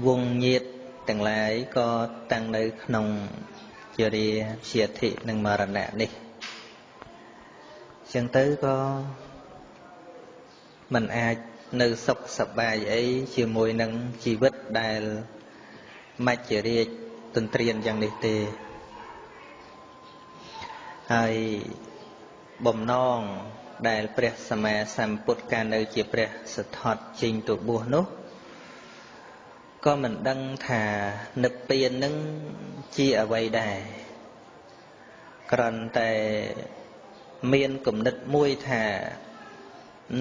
វងញាតទាំងឡាយក៏តាំងនៅក្នុងជារាជាធិនិងមរណៈនេះចឹងទៅក៏មិនអាចនៅសុខសប្បាយអីជាមួយនឹងជីវិតដែលមច្ចរាជទន្ទ្រានយ៉ាងនេះទេហើយបំណងដែលព្រះសម្មាសម្ពុទ្ធកាលនៅជាព្រះសទ្ធត្ថចេញទៅបួសនោះក៏មិនដឹងថានិព្វាននឹងជាអ្វីដែរគ្រាន់តែមានគំនិតមួយថា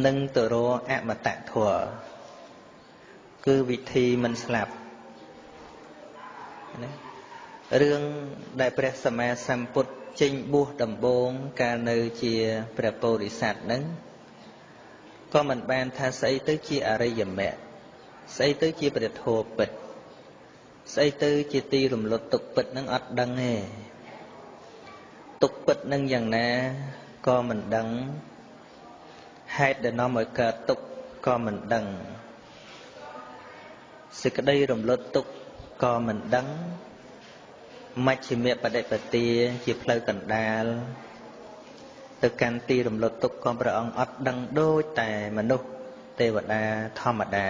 នឹងទៅរកអមតៈធម៌គឺវិធីមិនស្លាប់ណារឿងដែលព្រះសម្មាសម្ពុទ្ធចេញបួសដំបូងកាលនៅជាព្រះពោធិសត្វហ្នឹងក៏មិនបានថាស្អីទៅជាអរិយមគ្គស្អីទៅជាព្រះធម៌ពិតស្អីទៅជាទីរំលត់ទុក្ខពិតហ្នឹងអត់ដឹងទេទុក្ខពិតហ្នឹងយ៉ាងណាក៏មិនដឹងហេតុដែលនាំឲ្យកើតទុក្ខក៏មិនដឹងសេចក្តីរំលត់ទុក្ខក៏មិនដឹងមជ្ឈិមបដិបទាជាផ្លូវកណ្ដាលទៅកាន់ទីរំលត់ទុក្ខក៏ព្រះអង្គអត់ដឹងដូចតែមនុស្សទេវតាធម្មតា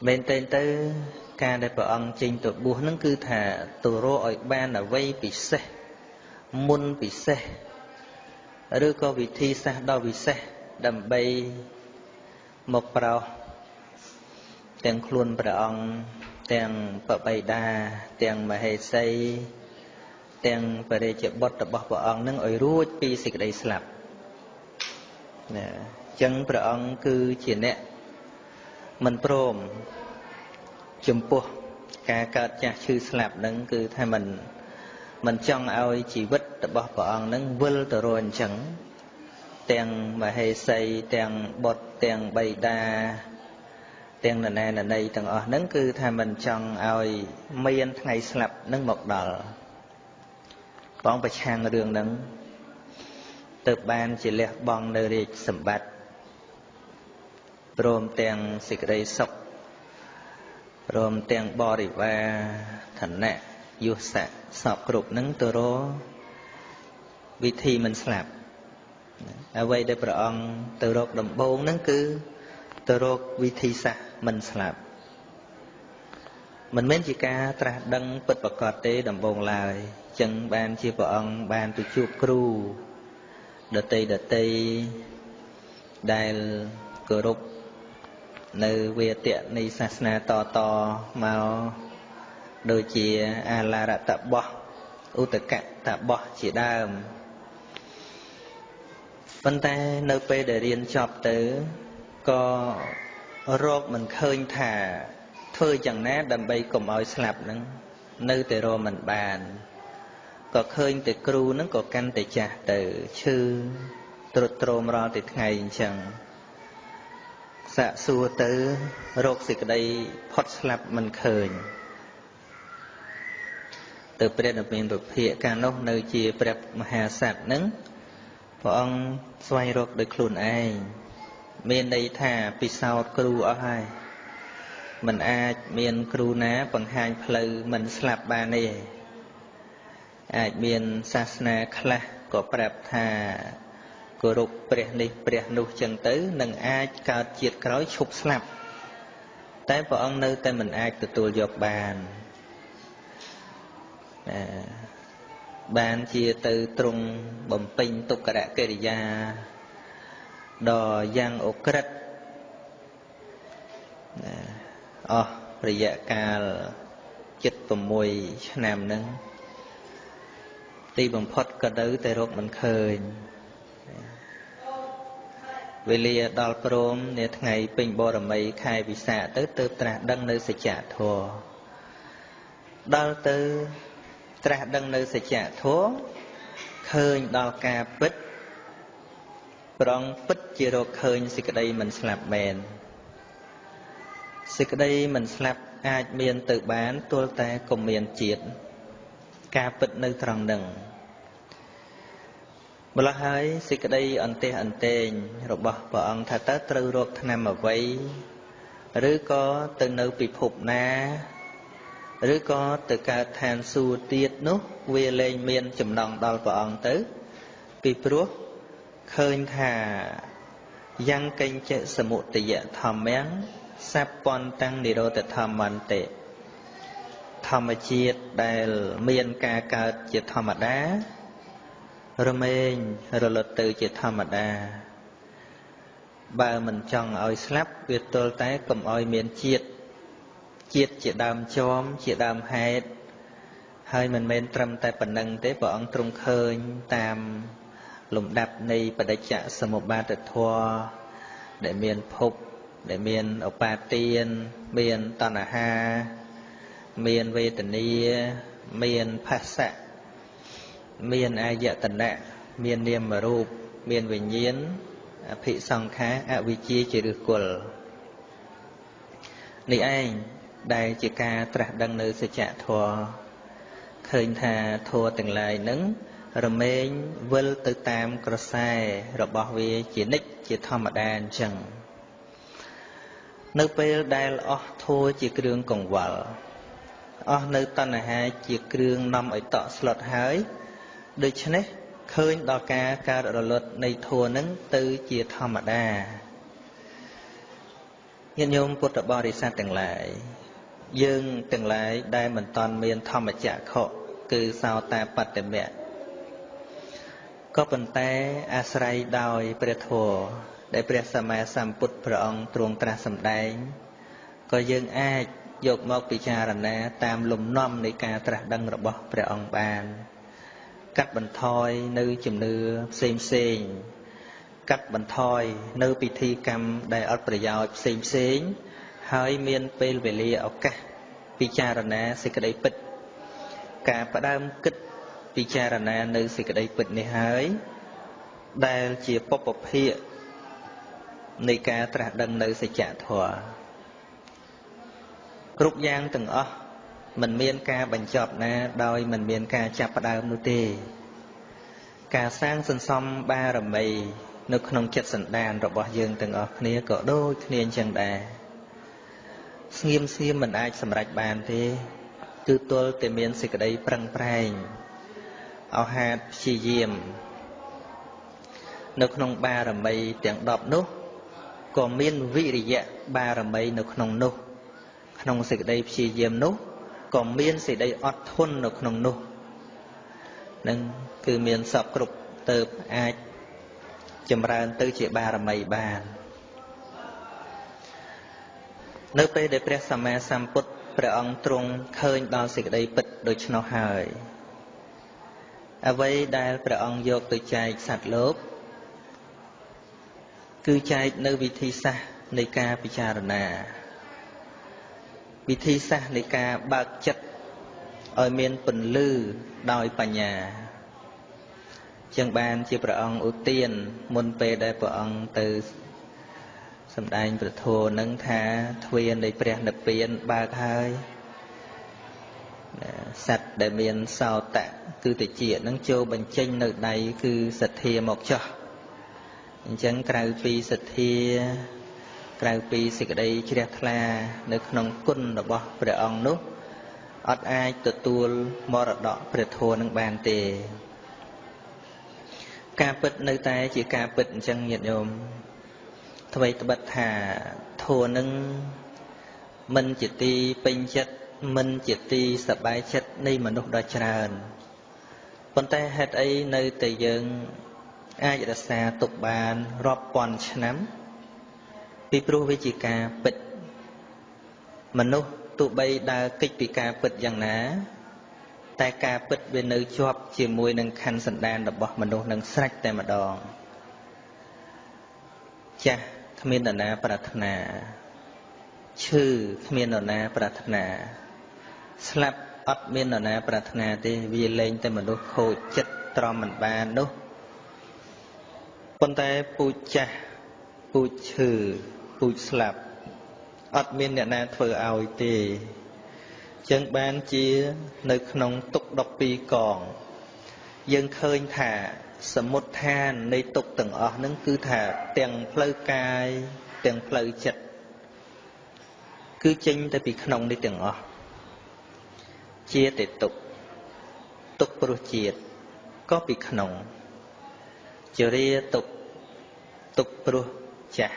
មែនទែនទៅការដែលព្រះអង្គចេញទៅបួសហ្នឹងគឺថាទៅរកឲ្យបានអ្វីពិសេសមុនពិសេសឬក៏វិធីសាស្ត្រដ៏វិសេសដើម្បីមកប្រោសទាំងខ្លួនព្រះអង្គទាំងបបិតាទាំងមហេសីទាំងបរិជ្ជបុត្ររបស់ព្រះអង្គនឹងឲ្យរួចពីសេចក្តីស្លាប់ណាអញ្ចឹងព្រះអង្គគឺជាអ្នកមិនព្រមចំពោះការកើតចាស់ឈឺស្លាប់នឹងគឺថាមិនចង់ឲ្យជីវិតរបស់ព្រះអង្គនឹងវិលទៅរកអញ្ចឹងទាំងមហេសីទាំងបុត្រទាំងបិតាទាំងនរណានរណីទាំងអស់ហ្នឹងគឺថាមិនចង់ឲ្យមានថ្ងៃស្លាប់នឹងមកដល់ព្រះអង្គប្រឆាំងរឿងហ្នឹងទៅបានជាលះបង់នៅរាជសម្បត្តិព្រមទាំងសេចក្តីសុខព្រមទាំងបរិវារឋានៈយស័ក្តិសពគ្រប់ហ្នឹងទៅរកវិធីមិនស្លាប់អ្វីដែលព្រះអង្គទៅរកដំបូងហ្នឹងគឺទៅរកវិធីសាស្ត្រមិនស្លាប់មិនមែនជាការត្រាស់ដឹងពិតប្រាកដទេដំបូងឡើយចឹងបានជាព្រះអង្គបានទៅជួបគ្រូដតីដែលគោរពនៅវេទៈនៃសាសនាតមកដូចជាអាឡារតបោះឧតកតបោះជាដើមប៉ុន្តែនៅពេលដែលរៀនចប់ទៅក៏រកមិនឃើញថាធ្វើយ៉ាងណាដើម្បីកុំឲ្យស្លាប់ហ្នឹងនៅតែរកមិនបានក៏ឃើញតែគ្រូហ្នឹងក៏កាន់តែចាស់ទៅឈឺទ្រុឌទ្រោមរាល់តែថ្ងៃអញ្ចឹងសាកសួរទៅរកសេចក្តីផុតស្លាប់មិនឃើញទៅព្រះនិព្វានរុភិកាលនោះនៅជាព្រះមហាក្សត្រហ្នឹងព្រះអង្គស្វែងរកដោយខ្លួនឯងមានន័យថាពិសោធន៍គ្រូអស់ហើយមិនអាចមានគ្រូណាបង្ហាញផ្លូវមិនស្លាប់បានទេអាចមានសាសនាខ្លះក៏ប្រាប់ថាគោរពព្រះនេះព្រះនោះចឹងទៅនឹងអាចកើតជាតិក្រោយឈប់ស្លាប់តែព្រះអង្គនៅតែមិនអាចទទួលយកបានជាទៅទ្រង់បំពេញទុក្ករកិរិយាដ៏យ៉ាងឧក្រិដ្ឋអស់រយៈកាល76ឆ្នាំហ្នឹងទីបំផុតក៏នៅតែរកមិនឃើញវេលាដល់ព្រមនាថ្ងៃពេញបរមីខែវិសាខទៅទើបត្រាស់ដឹងនៅសច្ចធម៌ដល់ទៅត្រាស់ដឹងនៅសច្ចធម៌ឃើញដល់ការពិតប្រងពិតជារកឃើញសេចក្តីមិនស្លាប់មែនសេចក្តីមិនស្លាប់អាចមានទៅបានទល់តែកុំមានជាតិការពិតនៅត្រង់នឹងម្ល៉េះហើយសេចក្តីអន្តេះអន្តែងរបស់ព្រះអង្គថាតើត្រូវរកថ្នាំអ្វី ឬក៏ទៅនៅពិភពណាឬក៏ទៅកើតឋានសួគ៌ទៀតនោះវាលែងមានចំណងដល់ព្រះអង្គទៅពីព្រោះឃើញថាយ៉ាងកេញ្ចសមុទយធម្មំសពន្តੰនិរោធធម្មន្តិធម្មជាតិដែលមានការកើតជាធម្មតារមែងរលត់ទៅជាធម្មតាបើមិនចង់ឲ្យស្លាប់វាទល់តែកុំឲ្យមានជាតិជាដើមចោមជាដើមហេតុហើយមិនមែនត្រឹមតែប៉ុណ្្នឹងទេព្រះអង្គទ្រង់ឃើញតាមលំដាប់នៃបដិច្ចសមុប្បាទធម៌ដែលមានភពដែលមានឧបាទានមានតណ្ហាមានវេទនាមានភស្សៈមានអាយតនៈមាននាមរូបមានវិញ្ញាណអភិសង្ខារអវិជ្ជាជាឫសគល់នេះឯងដែលជាការត្រាស់ដឹងនៅសច្ចធម៌ឃើញថាធម៌ទាំងឡាយនឹងរមែងវិលទៅតាមក្រសែរបស់វាជានិច្ចជាធម្មតាអញ្ចឹងនៅពេលដែលអស់ធម៌ជាគ្រឿងកង្វល់អស់នៅតណ្ហាជាគ្រឿងនាំឲ្យតក់ស្លុតហើយដូច្នេះឃើញដល់ការកើតរលត់នៃធម៌នឹងទៅជាធម្មតាញាតិញោមពុទ្ធបរិស័ទទាំងឡាយយើងទាំងឡាយដែលមិនតាន់មានធម្មចក្ខុគឺសោតាបត្តមៈក៏ប៉ុន្តែអាស្រ័យដោយព្រះធម៌ដែលព្រះសម្មាសម្ពុទ្ធព្រះអង្គទ្រង់ត្រាស់សម្ដែងក៏យើងអាចយកមកពិចារណាតាមលំនាំនៃការត្រាស់ដឹងរបស់ព្រះអង្គបានកាត់បន្ថយនៅជំនឿផ្សេងកាត់បន្ថយនៅពិធីកម្មដែលអត់ប្រយោជន៍ផ្សេងហើយមានពេលវេលាឱកាសពិចារណាសេចក្តីពិតការផ្ដើមគិតពិចារណានៅសេចក្តីពិតនេះហើយដែលជាពុព្វភាគនៃការត្រាស់ដឹងនៅសច្ចធម៌គ្រប់យ៉ាងទាំងអស់មិនមានការបញ្ចប់ណាដោយមិនមានការចាប់ផ្ដើមនោះទេការសាងសន្សំបារមីនៅក្នុងចិត្តសន្តានរបស់យើងទាំងអស់គ្នាក៏ដូចគ្នាអញ្ចឹងដែរស្ងៀមមិនអាចសម្រេចបានទេគឺទល់តែមានសេចក្តីប្រឹងប្រែងអោហាតព្យាយាមនៅក្នុងបារមីទាំង10នោះក៏មានវិរិយៈបារមីនៅក្នុងនោះក្នុងសេចក្តីព្យាយាមនោះក៏មានសេចក្តីអត់ធន់នៅក្នុងនោះនឹងគឺមានសពគ្រប់ទៅអាចចម្រើនទៅជាបារមីបាននៅពេលដែលព្រះសម្មាសម្ពុទ្ធព្រះអង្គទ្រង់ឃើញដល់សេចក្តីពិតដូច្នោះហើយអ្វីដែលព្រះអង្គយកទៅចែកសត្វលោកគឺចែកនៅវិធីសាស្ត្រនៃការពិចារណាវិធីសាស្ត្រនៃការបើកចិត្តឲ្យមានពន្លឺដោយបញ្ញាចឹងបានជាព្រះអង្គឧទានមុនពេលដែលព្រះអង្គទៅសម្ដែងព្រះធម៌នឹងថាទ្វារនៃព្រះនិព្វានបើកហើយសត្វដែលមានសោតៈគឺតិចនឹងចូលបញ្ចេញនៅដៃគឺសទ្ធាមកចោះអញ្ចឹងក្រៅពីសទ្ធាក្រៅពីសេចក្តីជ្រះថ្លានៅក្នុងគុណរបស់ព្រះអង្គនោះអត់អាចទទួលមរតកព្រះធម៌នឹងបានទេការពិតនៅតែជាការពិតអញ្ចឹងញាតិញោមថ្មីត្បិតថាធម៌នឹងមិនជាទីពេញចិត្តមិនជាទីសប្បាយចិត្តនៃមនុស្សដ៏ច្រើនប៉ុន្តែហេតុអីនៅតែយើងអាចរក្សាទុកបានរាប់ពាន់ឆ្នាំពីព្រោះវាជាការពិតមនុស្សទោះបីដើរគេចពីការពិតយ៉ាងណាតែការពិតវានៅជាប់ជាមួយនឹងខណ្ឌសន្តានរបស់មនុស្សនឹងស្រេចតែម្ដងចាស់គ្មាននរណាប្រាថ្នាឈឺគ្មាននរណាប្រាថ្នាស្លាប់អត់មាននរណាប្រាថ្នាទេវាលែងតែមនុស្សខូចចិត្តទ្រាំមិនបាននោះប៉ុន្តែពូជចាស់ពូជឈឺពូជស្លាប់អត់មានអ្នកណាធ្វើឲ្យទេចឹងបានជានៅក្នុងទុក្ខ12កងយើងឃើញថាសមុฏដ្ឋាននៃទុក្ខទាំងអស់ហ្នឹងគឺថាទាំងផ្លូវកាយទាំងផ្លូវចិត្ត cứ chênh tới bị khổng đi từng ọ chia để tục tục pro chiết có bị khổng chờ đi tục tục pro chả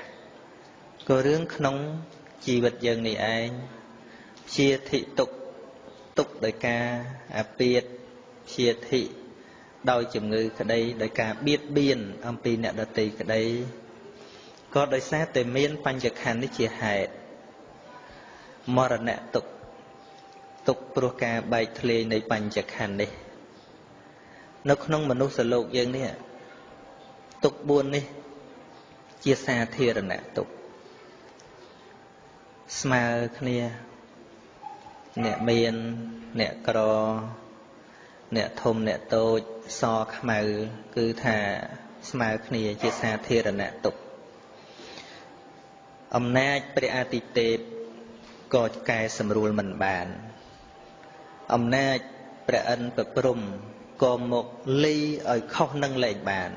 có rướng khổng chi vật dân này anh chia thị tục tục đời ca biệt chia thị đôi chùm ngư cái đây đời ca biết biên ông pi nẹ đợt tì cái đây có đời sát từ miên pan chật hành đi chia hại mò rợ nẹ tục tục pro ca bài thềในปัญจขันธ์នេះនៅក្នុងមនុស្សលោកយើងនេះទុក4នេះជាសាធារណៈទុកស្មើគ្នាអ្នកមានអ្នកក្រអ្នកធំអ្នកតូចសខ្មៅគឺថាស្មើគ្នាជាសាធារណៈទុកអំណាចព្រះអាទិទេពក៏កែសម្រួលមិនបានអំណាចព្រះអិនប្រព្រំក៏មកលីឲ្យខុសនឹងលែងបាន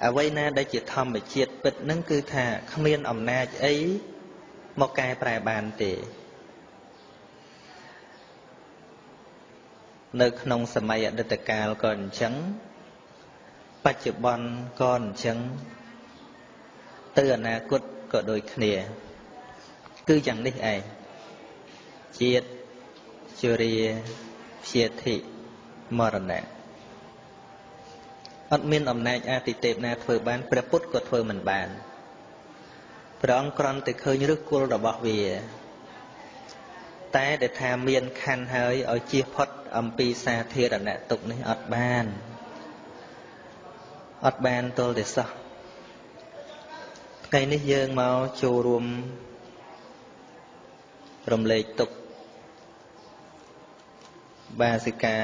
អ្វីណាដែលជាធម្មជាតិពិតនឹងគឺថាគ្មានអំណាចអីមកកែប្រែបានទេនៅក្នុងសម័យអតីតកាលក៏អញ្ចឹងបច្ចុប្បន្នក៏អញ្ចឹងទៅអនាគតក៏ដូចគ្នាគឺយ៉ាងនេះឯងជាតិជរាព្យាធិមរណៈអត់មានអំណាចអាទិទេពណាធ្វើបានព្រះពុទ្ធក៏ធ្វើមិនបានព្រះអង្គគ្រាន់តែឃើញឫសគល់របស់វាតែដែលថាមានខណ្ឌហើយឲ្យជៀសផុតអំពីសាធារណៈទុកនេះអត់បានទល់តែសោះថ្ងៃនេះយើងមកចូលរួមរំលែកទុកបាសិកា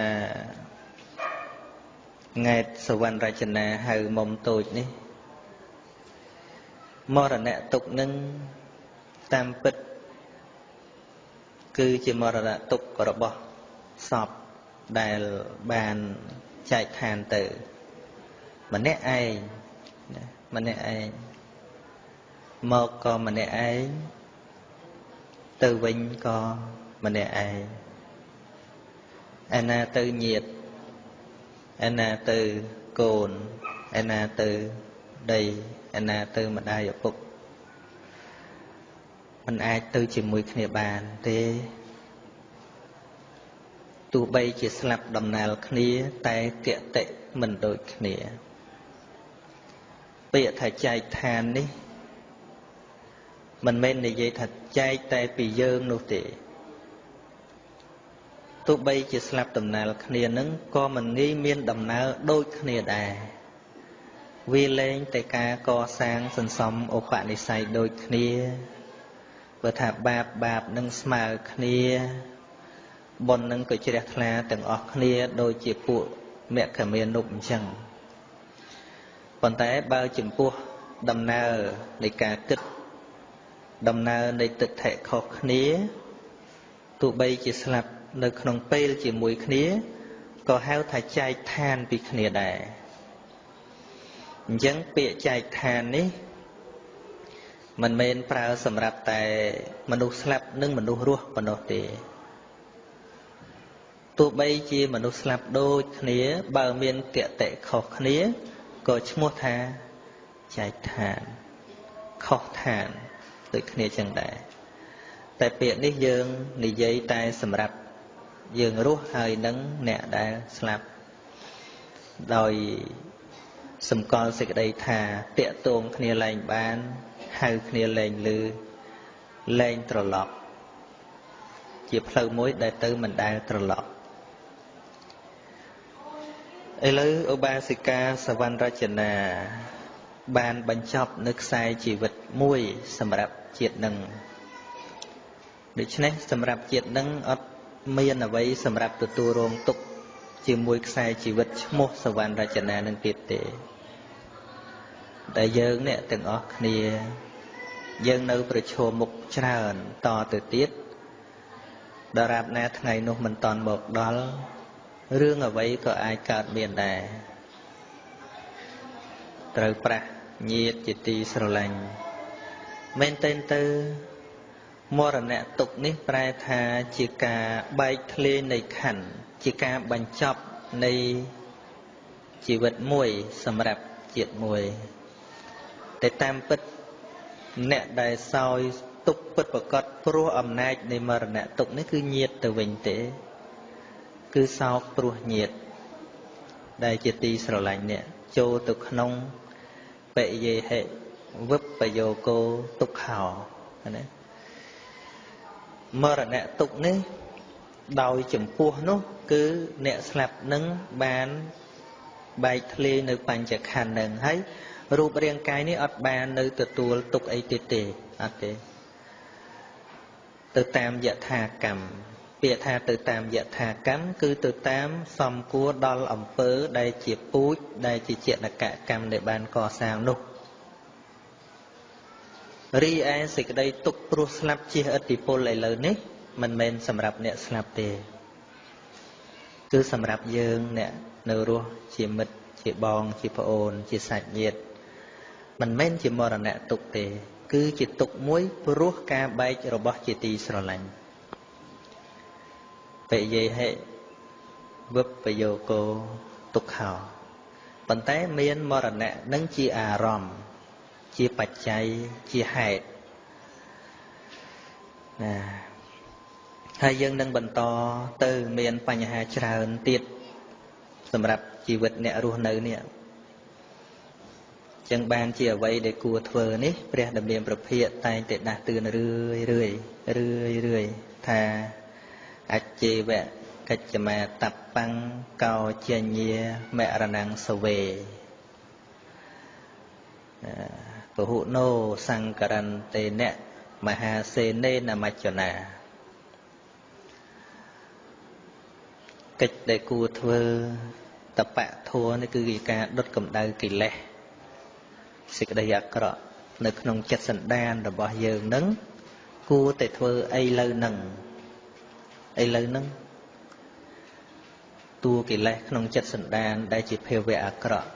ង៉ែតសវណ្ណរចនាហៅមុំតូចនេះមរណៈទុកនឹងតាមពិតគឺជាមរណៈទុករបស់សពដែលបានចែកឋានទៅម្នាក់ឯងមកក៏ម្នាក់ឯងទៅវិញក៏ម្នាក់ឯងឯណាទៅញាតិឯណាទៅកូនឯណាទៅដីឯណាទៅម្ដាយឪពុកមិនអាចទៅជាមួយគ្នាបានទេទោះបីជាស្លាប់ដំណាលគ្នាតែគតិមិនដូចគ្នាពាក្យថាចែកឋាននេះមិនមែននិយាយថាចែកតែពីយើងនោះទេទោះបីជាស្លាប់ដំណើរគ្នានឹងក៏មិនងាយមានដំណើរដូចគ្នាដែរវាលែងតែការកសាងសន្សំឧបនិស្ស័យដូចគ្នាបើថាបាបនឹងស្មើគ្នាបុណ្យនឹងក៏ជ្រះថ្លាទាំងអស់គ្នាដូចជាពួកមគ្គមានុបអញ្ចឹងប៉ុន្តែបើចំពោះដំណើរនៃការគិតដំណើរនៃទិដ្ឋិខុសគ្នាទោះបីជាស្លាប់នៅក្នុងពេលជាមួយគ្នាក៏ហៅថាចែកឋានពីគ្នាដែរអញ្ចឹងពាក្យចែកឋាននេះមិនមែនប្រើសម្រាប់តែមនុស្សស្លាប់និងមនុស្សរស់ប៉ុណ្ណោះទេទោះបីជាមនុស្សស្លាប់ដូចគ្នាបើមានគតិខុសគ្នាក៏ឈ្មោះថាចែកឋានខុសឋានដូចគ្នាចឹងដែរតែពាក្យនេះយើងនិយាយតែសម្រាប់យើងរស់ហើយនឹងអ្នកដែលស្លាប់ដោយសម្គាល់សេចក្តីថាតាក់ទងគ្នាលែងបានហៅគ្នាលែងឮលែងត្រឡប់ជាផ្លូវមួយដែលទៅមិនដែលត្រឡប់ឥឡូវឧបាសិកាសវណ្ណរចនាបានបញ្ចប់នៅខ្សែជីវិតមួយសម្រាប់ជាតិនឹងដូច្នេះសម្រាប់ជាតិនឹងអត់មានអ្វីសម្រាប់ទទួលរងទុក្ខជាមួយខ្សែជីវិតឈ្មោះសវណ្ណរចនានឹងទៀតទេតែយើងអ្នកទាំងអស់គ្នាយើងនៅប្រឈមមុខច្រើនតទៅទៀតដរាបណាថ្ងៃនោះមិនតាន់មកដល់រឿងអ្វីក៏អាចកើតមានដែរត្រូវប្រាស់ញាតិជាទីស្រឡាញ់មែនទែនទៅ មរណៈទុក្ខនេះប្រែថាជាការបែកធ្លាយនៃខណ្ឌជាការបញ្ចប់នៃជីវិតមួយសម្រាប់ជាតិមួយតែតាមពិតអ្នកដែលសោយទុក្ខពិតប្រាកដព្រោះអំណាចនៃមរណៈទុក្ខនេះគឺញាតិទៅវិញទេគឺសោកព្រោះញាតិដែលជាទីស្រឡាញ់អ្នកចូលទៅក្នុងបយេហិវិបយោគោទុក្ខោណាមរណៈទុក្ខនេះដោយចម្ពោះនោះគឺអ្នកស្លាប់នឹងបានបែកធ្លាយនៅបញ្ចក្ខន្ធនឹងហើយរូបរាងកាយនេះអត់បាននៅទទួលទុក្ខអីទៀតទេអត់ទេទៅតាមយថាកម្មពាក្យថាទៅតាមយថាកម្មគឺទៅតាមសំគួរដល់អំពើដែលជាពូជដែលជាចេតនកកម្មដែលបានកសាងនោះរីឯសេចក្តីទុក្ខព្រោះស្លាប់ជាឥទ្ធិពលឥឡូវនេះមិនមែនសម្រាប់អ្នកស្លាប់ទេគឺសម្រាប់យើងអ្នកនៅរស់ជាមិត្តជាបងជាប្អូនជាសាច់ញាតិមិនមែនជាមរណៈទុក្ខទេគឺជាទុក្ខមួយព្រោះការបែករបស់ជាទីស្រឡាញ់បយេហិវិបយោគោទុក្ខោប៉ុន្តែមានមរណៈនឹងជាអារម្មណ៍ជាបច្ច័យជាហេតុណាហើយយើងនឹងបន្តទៅមានបញ្ហាច្រើនទៀតសម្រាប់ជីវិតអ្នករស់នៅនេះចឹងបានជាអ្វីដែលគួរធ្វើនេះព្រះដម្រាមប្រភិយតែងតែដាស់តឿនរឿយថាអច្ចេវៈកិច្ចមាតបੰកោជញ្ញាមរណងសវេពហុណោសង្ករន្តេនៈមហាសេនេនមច្ចនាកិច្ចដែលគួរធ្វើតបៈធัวនេះគឺការដុតកម្ដៅកិលេសសេចក្តីអាក្រក់នៅក្នុងចិត្តសន្តានរបស់យើងនឹងគួរតែធ្វើអីលើនឹងតួកិលេសក្នុងចិត្តសន្តានដែលជាភាវៈអាក្រក់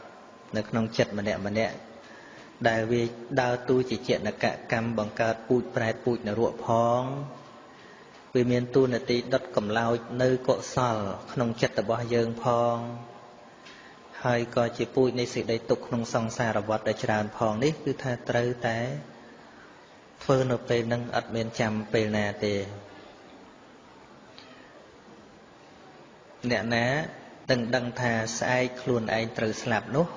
នៅក្នុងចិត្តម្នាក់ដែលវាដើរតួជាចេតនកកម្មបង្កើតពូជប្រែតពូជនរកផងវាមានតួនាទីដុតកម្លោចនៅកុសលក្នុងចិត្តរបស់យើងផងហើយក៏ជាពូជនៃសេចក្តីទុក្ខក្នុងសង្សារវដ្តដែលច្រើនផងនេះគឺថាត្រូវតែធ្វើនៅពេលហ្នឹងអត់មានចាំពេលណាទេអ្នកណាដឹងថាស្អែកខ្លួនឯងត្រូវស្លាប់នោះ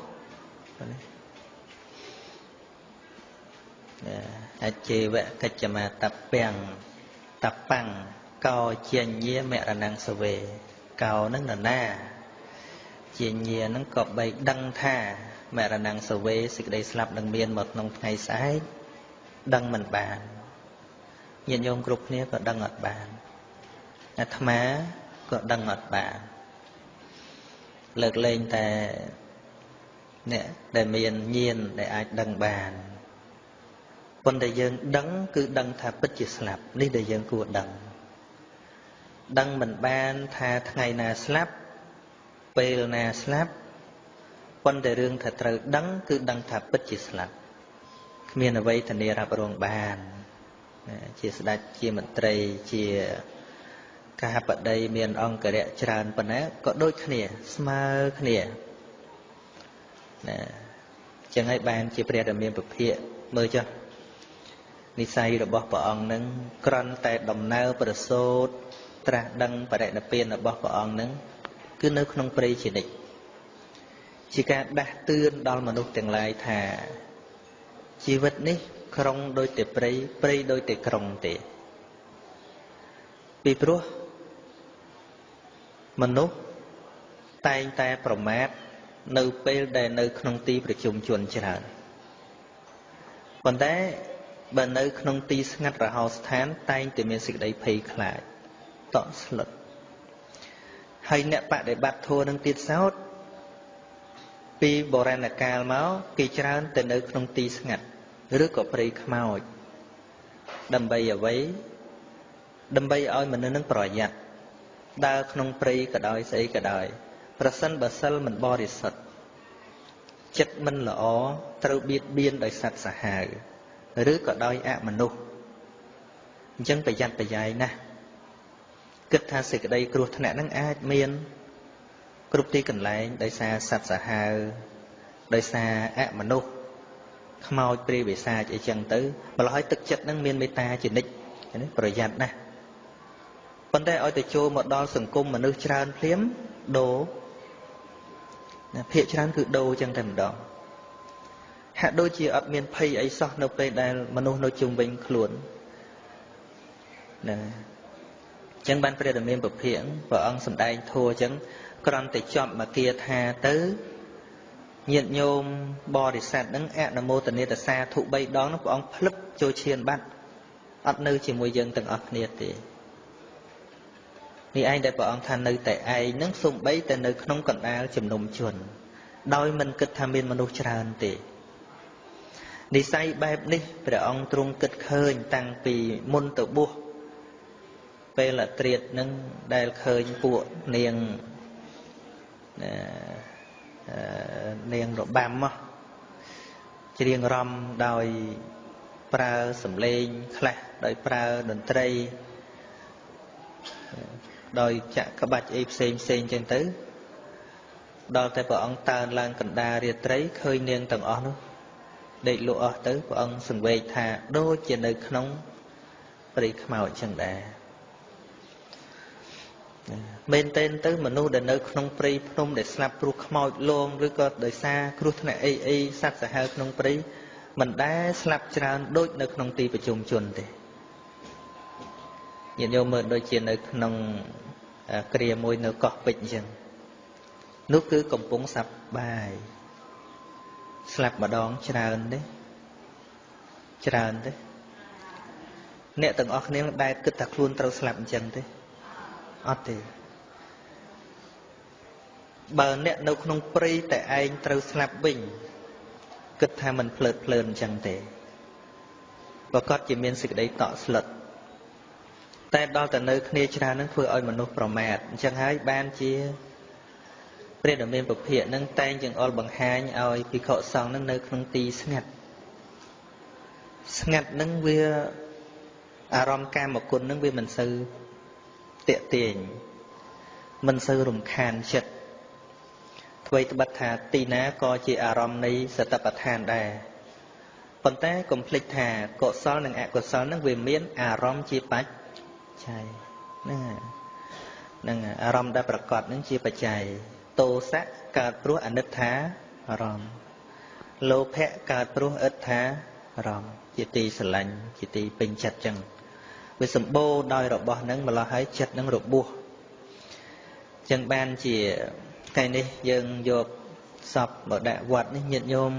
អច្ចេវៈកិច្ចមាតបੰកោជញ្ញាមរណងសវេកោនឹងនរណាជាញានឹងក៏បីដឹងថាមរណងសវេសេចក្តីស្លាប់នឹងមានមកក្នុងថ្ងៃស្អែកដឹងមិនបានញាតិញោមគ្រប់គ្នាក៏ដឹងអត់បានអាត្មាក៏ដឹងអត់បានលើកលែងតែអ្នកដែលមានញាណដែលអាចដឹងបានប៉ុន្តែយើងដឹងគឺដឹងថាពិតជាស្លាប់នេះដែលយើងគួរដឹងមិនបានថាថ្ងៃណាស្លាប់ពេលណាស្លាប់ប៉ុន្តែរឿងថាត្រូវដឹងគឺដឹងថាពិតជាស្លាប់គ្មានអ្វីធានារ៉ាប់រងបានជាស្ដេចជាមន្ត្រីជាកាហបតីមានអង្គរៈច្រើនប៉ុណ្ណាក៏ដូចគ្នាស្មើគ្នាណាចឹងហើយបានជាព្រះរាមាពិភាកមើលចុះនិស័យរបស់ព្រះអង្គនឹងគ្រាន់តែដំណើរប្រសូតត្រាស់ដឹងបរិនិព្វានរបស់ព្រះអង្គនឹងគឺនៅក្នុងព្រៃជានិច្ចជាការដាស់តឿនដល់មនុស្សទាំងឡាយថាជីវិតនេះក្រុងដូចតែព្រៃដូចតែក្រុងទេពីព្រោះមនុស្សតែងតែប្រមាថនៅពេលដែលនៅក្នុងទីប្រជុំជនច្រើនប៉ុន្តែបើនៅក្នុងទីស្ងាត់រហោស្ថានតែងតែមានសេចក្តីភ័យខ្លាចតក់ស្លុតហើយអ្នកបដិបត្តិធម៌នឹងទៀតសោតពីបុរាណកាលមកគេច្រើនតែនៅក្នុងទីស្ងាត់ឬក៏ព្រៃខ្មោចដើម្បីអ្វីដើម្បីឲ្យមនុស្សនឹងប្រយ័ត្នដើរក្នុងព្រៃក៏ដោយស្អីក៏ដោយប្រសិនបើសិលមិនបរិសុទ្ធចិត្តមិនល្អត្រូវបៀតបៀនដោយសត្វសាហាវឬក៏ដោយអមនុស្ស Chẳng phải dặn phải dạy nè. Kết tha xịt ở đây cửu thằng nâng ai miên. Cửu tí cần lại đời xa sạch xã hào. Đời xa ác mà nô. Khmao pri bị xa chạy chẳng tới. Mà nói tức chất nâng miên mê ta chỉ nịch. Bởi dặn nè. Vấn đề ôi từ chô một đo sừng cung mà nước tràn phliếm đồ. Phía tràn cứ đồ chẳng thèm đó. Hạ đôi chia ập miên phây ấy sọ nộp về đài mà nô nô chung bình khuôn. Chẳng ban phê đầm miên bập hiển và ông sầm đai thua chẳng còn để chọn mà kia tha tới nhiệt nhôm bò để sạt nâng ạ nà mô tần nê tà xa thụ bay đó nó của ông phức cho chiên bắt ấp nơi chỉ mùi dân từng ấp nhiệt thì anh đại bảo ông than nơi tại ai nâng xung bấy tại nơi không còn đá chùm nồng chuẩn đôi mình kịch tham biên mà nô tràn thì đi say bẹp đi để ông trung kịch khơi tăng vì môn tự buộc về là triệt nâng đài khơi của niềng niềng độ băm á chỉ riêng rom đòi pra sầm lên khla đòi pra đồn tây đòi chạ các bạch ép xem trên tứ đòi tại vợ ông ta lan cần đa riệt tấy khơi niềng tầng ó nữa để lụa tới của ông sừng về thà đôi trên nơi nông bị màu chẳng đà bên tên tới mà nu để nơi không pri không để slap ruột màu luôn rồi có đời xa ruột này ai sát sẽ hơi không pri mình đã slap tràn đôi nơi không ti và chùm chuồn thì nhìn vô mượn đôi chuyện nơi không kia môi nơi cọp bệnh chừng nước cứ cầm búng sập bài slap mà đón tràn đấy nè từng óc nè đại cứ thật luôn trâu slap chừng thế ớt thì bờ nè nấu không pri tại anh trâu slap bình cứ tha mình phượt chẳng thể và có chỉ miễn sự đấy tỏ slut tại đó tại nơi kia ra nó vừa ơi mà nó promat chẳng hay ban chia bây giờ mình bộc hiện nâng tay chừng ol bằng hai ơi vì họ xong nó nơi không ti ngặt nâng vi arom cam một con nâng vi mình sư tiện tiền mình sư rùng khan chật vậy thì bạch thà tì ná có chỉ arom này sẽ tập bạch hàn đà còn ta complete thà cọ sol nâng ạ cọ sol nâng vi miễn arom chi bạch chạy nâng arom đã bạc cọt nâng chi bạch chạy tô sắc cả pru anit thá arom lô phẹ cả pru ít thá arom chỉ tì sờ lạnh chỉ tì bình chặt chừng vì sầm bô đòi rộp bò nâng mà lo hái chặt nâng rộp bùa chân ban chỉ cái này dân dột sập ở đại vật nhiệt nhôm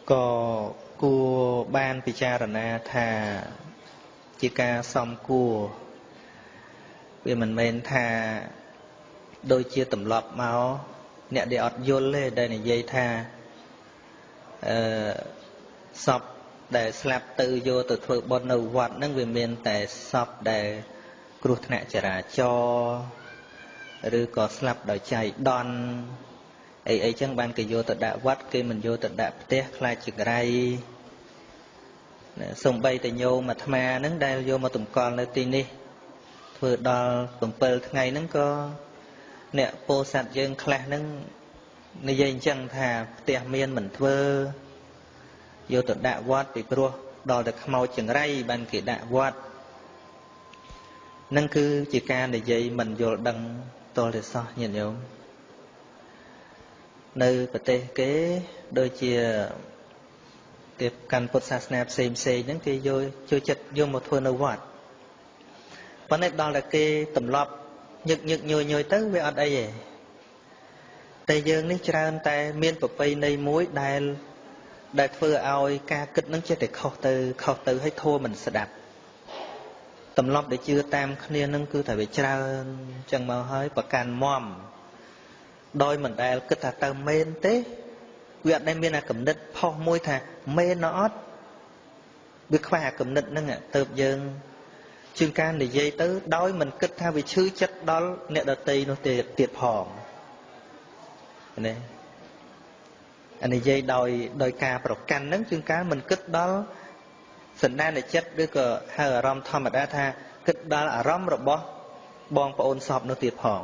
có cua ban picharana thà chỉ ca xong cua vì mình men thà đôi chia tầm lọp máu nè để ọt vô lên đây này dây thà sập để slap từ vô từ thưa bọn đầu vật nâng về miền tại sập để cột nạ chả cho rồi có slap đòi chạy đòn ấy chẳng ban cái vô từ đã vắt cái mình vô từ đã té khai chừng rai sông bay từ nhô mà tham nâng đây vô mà tụm con lên tin đi vừa đo tụm pơ ngày nâng có nè po sạt dương khai nâng này dây chẳng thà té miên mình thưa vô tự đạ vót bị pro đòi được màu chừng ray ban kỳ đạ vót nâng cứ chỉ ca để dây mình vô đăng tôi để so nhìn nhớ nơi bờ tây kế đôi chia tiếp căn phật sát snap xem những cái vô chơi chật vô một thôn đâu vót vấn đề đó là cái tầm lọp nhực nhồi tới với ở đây vậy tây dương ní tràn tay miên bờ tây này muối đài đại phơ ao ca kịch nó chết để khâu từ hay thua mình sẽ đạp tầm lọp để chưa tam kia nó cứ phải tra chẳng mà hơi và càn mòm đôi mình đại cứ ta tơ men tế việc đây bên là cầm nứt phao môi thà men nó việc khoa cầm nứt nó ngạ tập dương chương can để dây tới đôi mình cứ tha vì chữ chất đó nè đợt tây nó tiệt hòm này anh này dây đòi cà bọc canh nắng chương cá mình cất đó សណ្ដានចិត្តឬក៏ហៅអារម្មណ៍ធម្មតាថាគិតដល់អារម្មណ៍របស់បងប្អូនសពនោះទៀតផង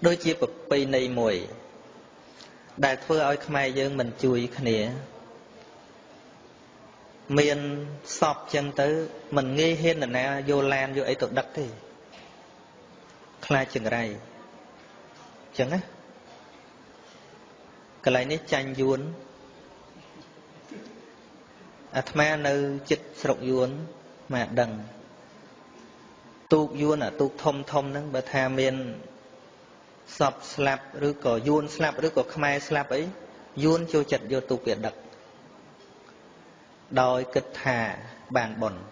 ដូចជាប្រពៃណីមួយដែលធ្វើឲ្យខ្មែរយើងមិនជួយគ្នាមានសពចឹងទៅមិនងាយហ៊ាននរណាយកឡានយកអីទៅដឹកទេខ្លាចចង្រៃចឹងណាកន្លែងនេះចាញ់យួនអាត្មានៅចិត្តស្រុកយួនមកដឹងទូកយួនអាទូកធំធំហ្នឹងបើថាមានសពស្លាប់ឬក៏យួនស្លាប់ឬក៏ខ្មែរស្លាប់អីយួនចូលចិត្តយកទូកវាដឹកដោយគិតថាបានបុណ្យ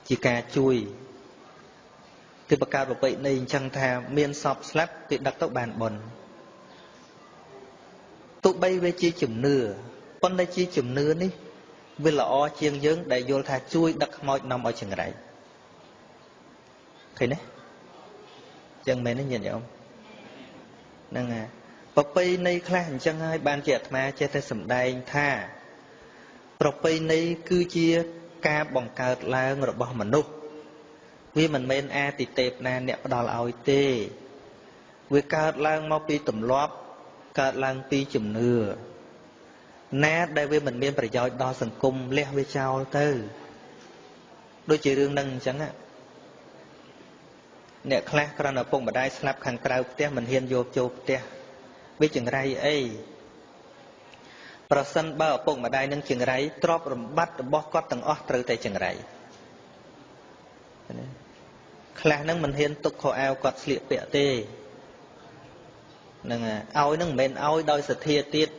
ជាការជួយគឺបង្កើតប្រពៃណីអញ្ចឹងថាមានសពស្លាប់គេដឹកទៅបានបុណ្យទោះបីវាជាជំនឿប៉ុន្តែជាជំនឿនេះវាល្អជាងយើងដែលយល់ថាជួយដឹកខ្មោចនាំឲ្យចង្រៃឃើញទេចឹងមែនទេញាតិញោមហ្នឹងហើយប្រពៃណីខ្លះអញ្ចឹងហើយបានជាអាត្មាចេះតែសម្ដែងថាប្រពៃណីគឺជាការបង្កើតឡើងរបស់មនុស្សវាមិនមែនអាទិទេពណាអ្នកផ្ដល់ឲ្យទេវាកើតឡើងមកពីទម្លាប់កើតឡើងពីជំនឿណាដែលវាមិនមានប្រយោជន៍ដល់សង្គមលះវាចោលទៅដូចជារឿងហ្នឹងអញ្ចឹងអ្នកខ្លះគ្រាន់តែឪពុកម្ដាយស្លាប់ខាងក្រៅផ្ទះមិនហ៊ានយកចូលផ្ទះវាចង្រៃអីប្រសិនបើឪពុកម្ដាយនឹងចង្រៃទ្រព្យសម្បត្តិរបស់គាត់ទាំងអស់ត្រូវតែចង្រៃខ្លះហ្នឹងមិនហ៊ានទុកខោអាវគាត់ស្លៀកពាក់ទេហ្នឹងឲ្យហ្នឹងមិនមែនឲ្យដោយសទ្ធាទៀត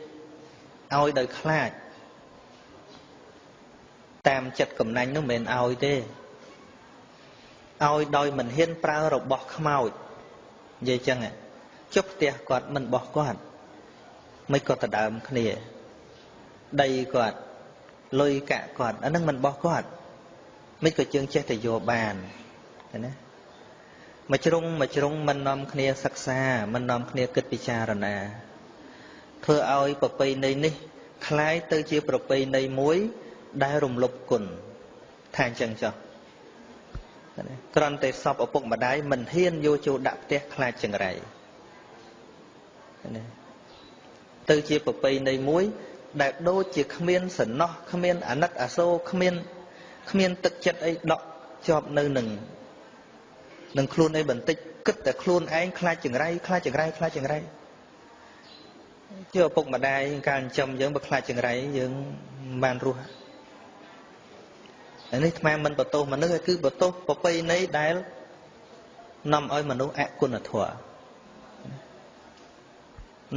ឲ្យដោយខ្លាចតាមចិត្តកំណាញ់នោះមិនមែនឲ្យទេឲ្យដោយមិនហ៊ានប្រើរបស់ខ្មោចនិយាយចឹងចុះផ្ទះគាត់មិនបោះគាត់មិនក៏ដដើមគ្នាដីគាត់លុយកាក់គាត់អានឹងមិនបោះគាត់មិនក៏ជើងចេះតែយកបានឃើញណាមួយជ្រុងមិននាំគ្នាសិក្សាមិននាំគ្នាគិតពិចារណាធ្វើឲ្យប្រពៃណីនេះคล้ายទៅជាប្រពៃណីមួយដែលរំលប់គុណថាអញ្ចឹងចុះគ្រាន់តែសពឪពុកម្ដាយមិនហ៊ានយកចូលដាក់ផ្ទះខ្លាចចង្រៃទៅជាប្រពៃណីមួយដែលដូចជាគ្មានសំណោះគ្មានអាណិតអាសូរគ្មានទឹកចិត្តអីដកជាប់នៅនឹងខ្លួនឯងបន្តិចគិតតែខ្លួនឯងខ្លាចចង្រៃជាឪពុកម្ដាយការចិញ្ចឹមយើងបើខ្លាចចង្រៃយើងមិនបានរស់នេះអាត្មាមិនបន្ទោសមនុស្សគឺបន្ទោសប្រពៃណីដែលនាំឲ្យមនុស្សអគុណធម៌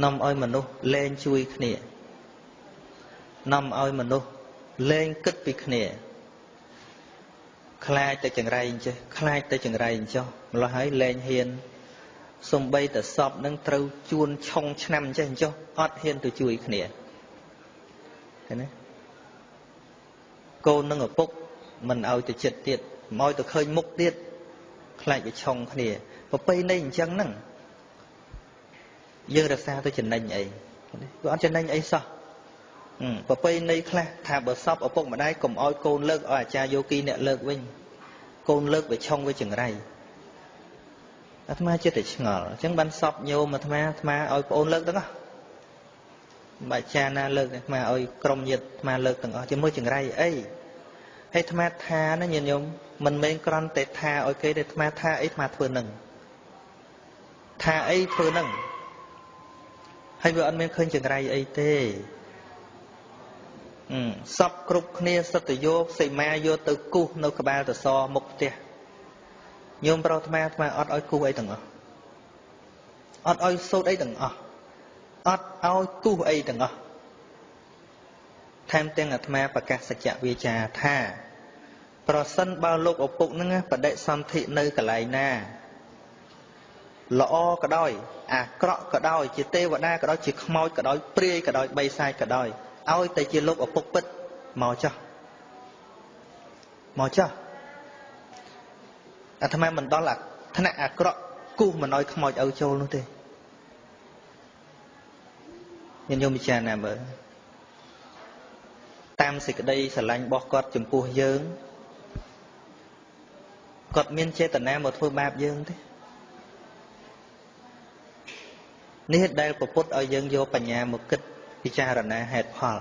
នាំឲ្យមនុស្សលែងជួយគ្នានាំឲ្យមនុស្សលែងគិតពីគ្នាខ្លាចតែចង្រៃអញ្ចេះខ្លាចតែចង្រៃអញ្ចោះម្ល៉េះហើយលែងហ៊ានសំបីតែសពនឹងត្រូវជួនឆុងឆ្នាំអញ្ចេះអញ្ចោះអត់ហ៊ានទៅជួយគ្នាឃើញទេកូននឹងឪពុកមិនឲ្យទៅចិត្តទៀតមិនឲ្យទៅឃើញមុខទៀតខ្លាចវាឆុងគ្នាប្រពៃណីអញ្ចឹងហ្នឹងយើងរក្សាទៅចំណេញអីវាអត់ចំណេញអីសោះប្រពៃណីខ្លះថាបើសពឪពុកម្ដាយកុំឲ្យកូនលើកឲ្យអាចារ្យយោគីអ្នកលើកវិញកូនលើកវាឆុងវាចង្រៃអាត្មាចិត្តតែឆ្ងល់អញ្ចឹងបានសពញោមអាត្មាឲ្យប្អូនលើកទាំងអស់បើអាចារ្យណាលើកអាត្មាឲ្យក្រុមញាតិអាត្មាលើកទាំងអស់ជាមួយចង្រៃអីហើយអាត្មាថាណាញាតិញោមមិនមែនគ្រាន់តែថាឲ្យគេទេអាត្មាថាអីអាត្មាធ្វើនឹងថាអីធ្វើនឹងហើយវាអត់មានឃើញចង្រៃអីទេសពគ្រប់គ្នាសិតទៅយកសីមាយកទៅគូសនៅក្បាលតសមុខផ្ទះញោមប្រុសអាត្មាអត់ឲ្យគូសអីទាំងអស់អត់ឲ្យសូត្រអីទាំងអស់អត់ឲ្យគូសអីទាំងអស់ថែមទាំងអាត្មាប្រកាសសច្ចវាចាថាប្រសិនបើលោកឪពុកហ្នឹងបដិសន្ធិនៅកន្លែងណាល្អក៏ដោយអាក្រក់ក៏ដោយជាទេវតាក៏ដោយជាខ្មោចក៏ដោយព្រាយក៏ដោយបីសាចក៏ដោយឲ្យតែជាលោកឪពុកពិតមកចុះអាត្មាមិនដល់ថ្នាក់អាក្រក់គូសមិនឲ្យខ្មោចឲ្យចូលនោះទេញោមពិចារណាមើលតាម តាមសេចក្តីស្រឡាញ់របស់គាត់ចំពោះយើងគាត់មានចេតនាមកធ្វើបាបយើងទេនេះដែលពុទ្ធឲ្យយើងយកបញ្ញាមកគិតពិចារណាហេតុផល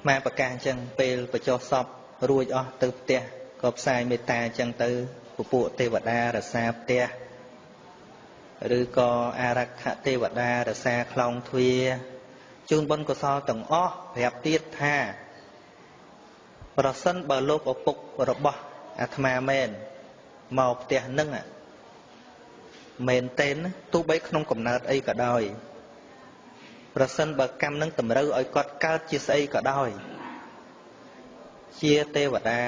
មកប្រកាសអញ្ចឹងពេលបញ្ចុះសពរួចអស់ទៅផ្ទះក៏ផ្សាយមេត្តាអញ្ចឹងទៅពពួកទេវតារក្សាផ្ទះឬក៏អារក្ខទេវតារក្សាខ្លោងទ្វារជូនបុណ្យកុសលទាំងអស់ប្រាប់ទៀតថាប្រសិនបើលោកឪពុករបស់អាត្មាមែនមកផ្ទះនឹងមែនទេទោះបីក្នុងកំណើតអីក៏ដោយប្រសិនបើកម្មនឹងតម្រូវឲ្យគាត់កើតជាស្អីក៏ដោយជាទេវតា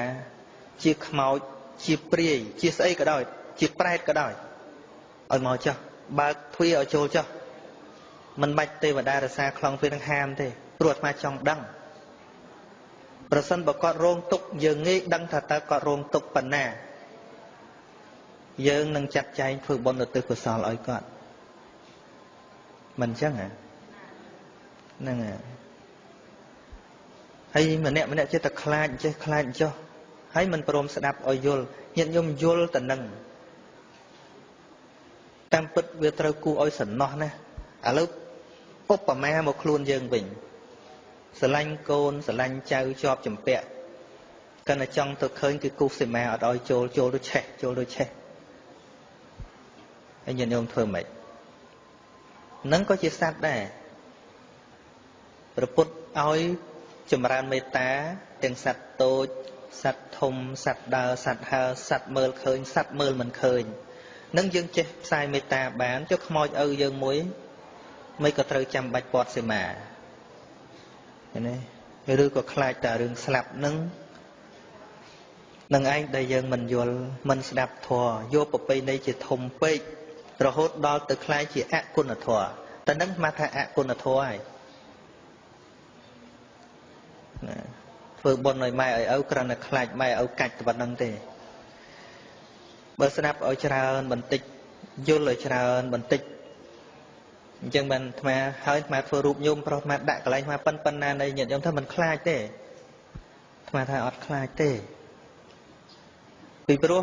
ជាខ្មោចជាព្រាយជាស្អីក៏ដោយជាប្រែតក៏ដោយឲ្យមកចុះបើកទ្វារឲ្យចូលចុះមិនបាច់ទេវតារសាខ្លងទ្វារនឹងហាមទេព្រោះអាត្មាចង់ដឹងប្រសិនបើគាត់រងទុក្ខយើងងាយដឹងថាតើគាត់រងទុក្ខប៉ុណ្ណាយើងនឹងចាត់ចែងធ្វើបុណ្យឧទ្ទិសកុសលឲ្យគាត់មិនអញ្ចឹងហ្នឹងហើយម្នាក់ចេះតែខ្លាចចេះខ្លាចចុះហើយមិនព្រមស្ដាប់ឲ្យយល់ញាតិញោមយល់តែនឹងតាមពិតវាត្រូវគួរឲ្យសំណោះណាឥឡូវឧបមាមកខ្លួនយើងវិញស្រឡាញ់កូនស្រឡាញ់ចៅជាប់ចម្ពាក់កាន់តែចង់ទៅឃើញគឺគូសសីមាអត់ឲ្យចូលទៅឆេះហើយញាតិញោមធ្វើម៉េចនឹងក៏ជាសត្វដែរព្រះពុទ្ធឲ្យចម្រើនមេត្តាទាំងសត្វតូចសត្វធំសត្វដើរសត្វហើរសត្វមើលឃើញសត្វមើលមិនឃើញនឹងយើងចេះផ្សាយមេត្តាបានចុះខ្មោចឪយើងមួយមិនក៏ត្រូវចាំបាច់ពាត់សីមាឃើញទេឬក៏ខ្លាចតែរឿងស្លាប់នឹងឯងដែលយើងមិនយល់មិនស្ដាប់ធម៌យកប្រពៃណីជាធំពេករហូតដល់ទៅខ្លាចជាអគុណធម៌តែនឹងមកថាអគុណធម៌ហើយធ្វើបុណ្យឲ្យម៉ែឲ្យឪគ្រាន់តែខ្លាចម៉ែឪកាច់តែប៉ុណ្្នឹងទេបើស្ដាប់ឲ្យច្រើនបន្តិចយល់ឲ្យច្រើនបន្តិចអញ្ចឹងបានអាត្មាហើយអាត្មាធ្វើរូបញោមប្រុសអាត្មាដាក់កន្លែងអាត្មាប៉ុណ្ណានៃញាតិញោមថាមិនខ្លាចទេអាត្មាថាអត់ខ្លាចទេពីព្រោះ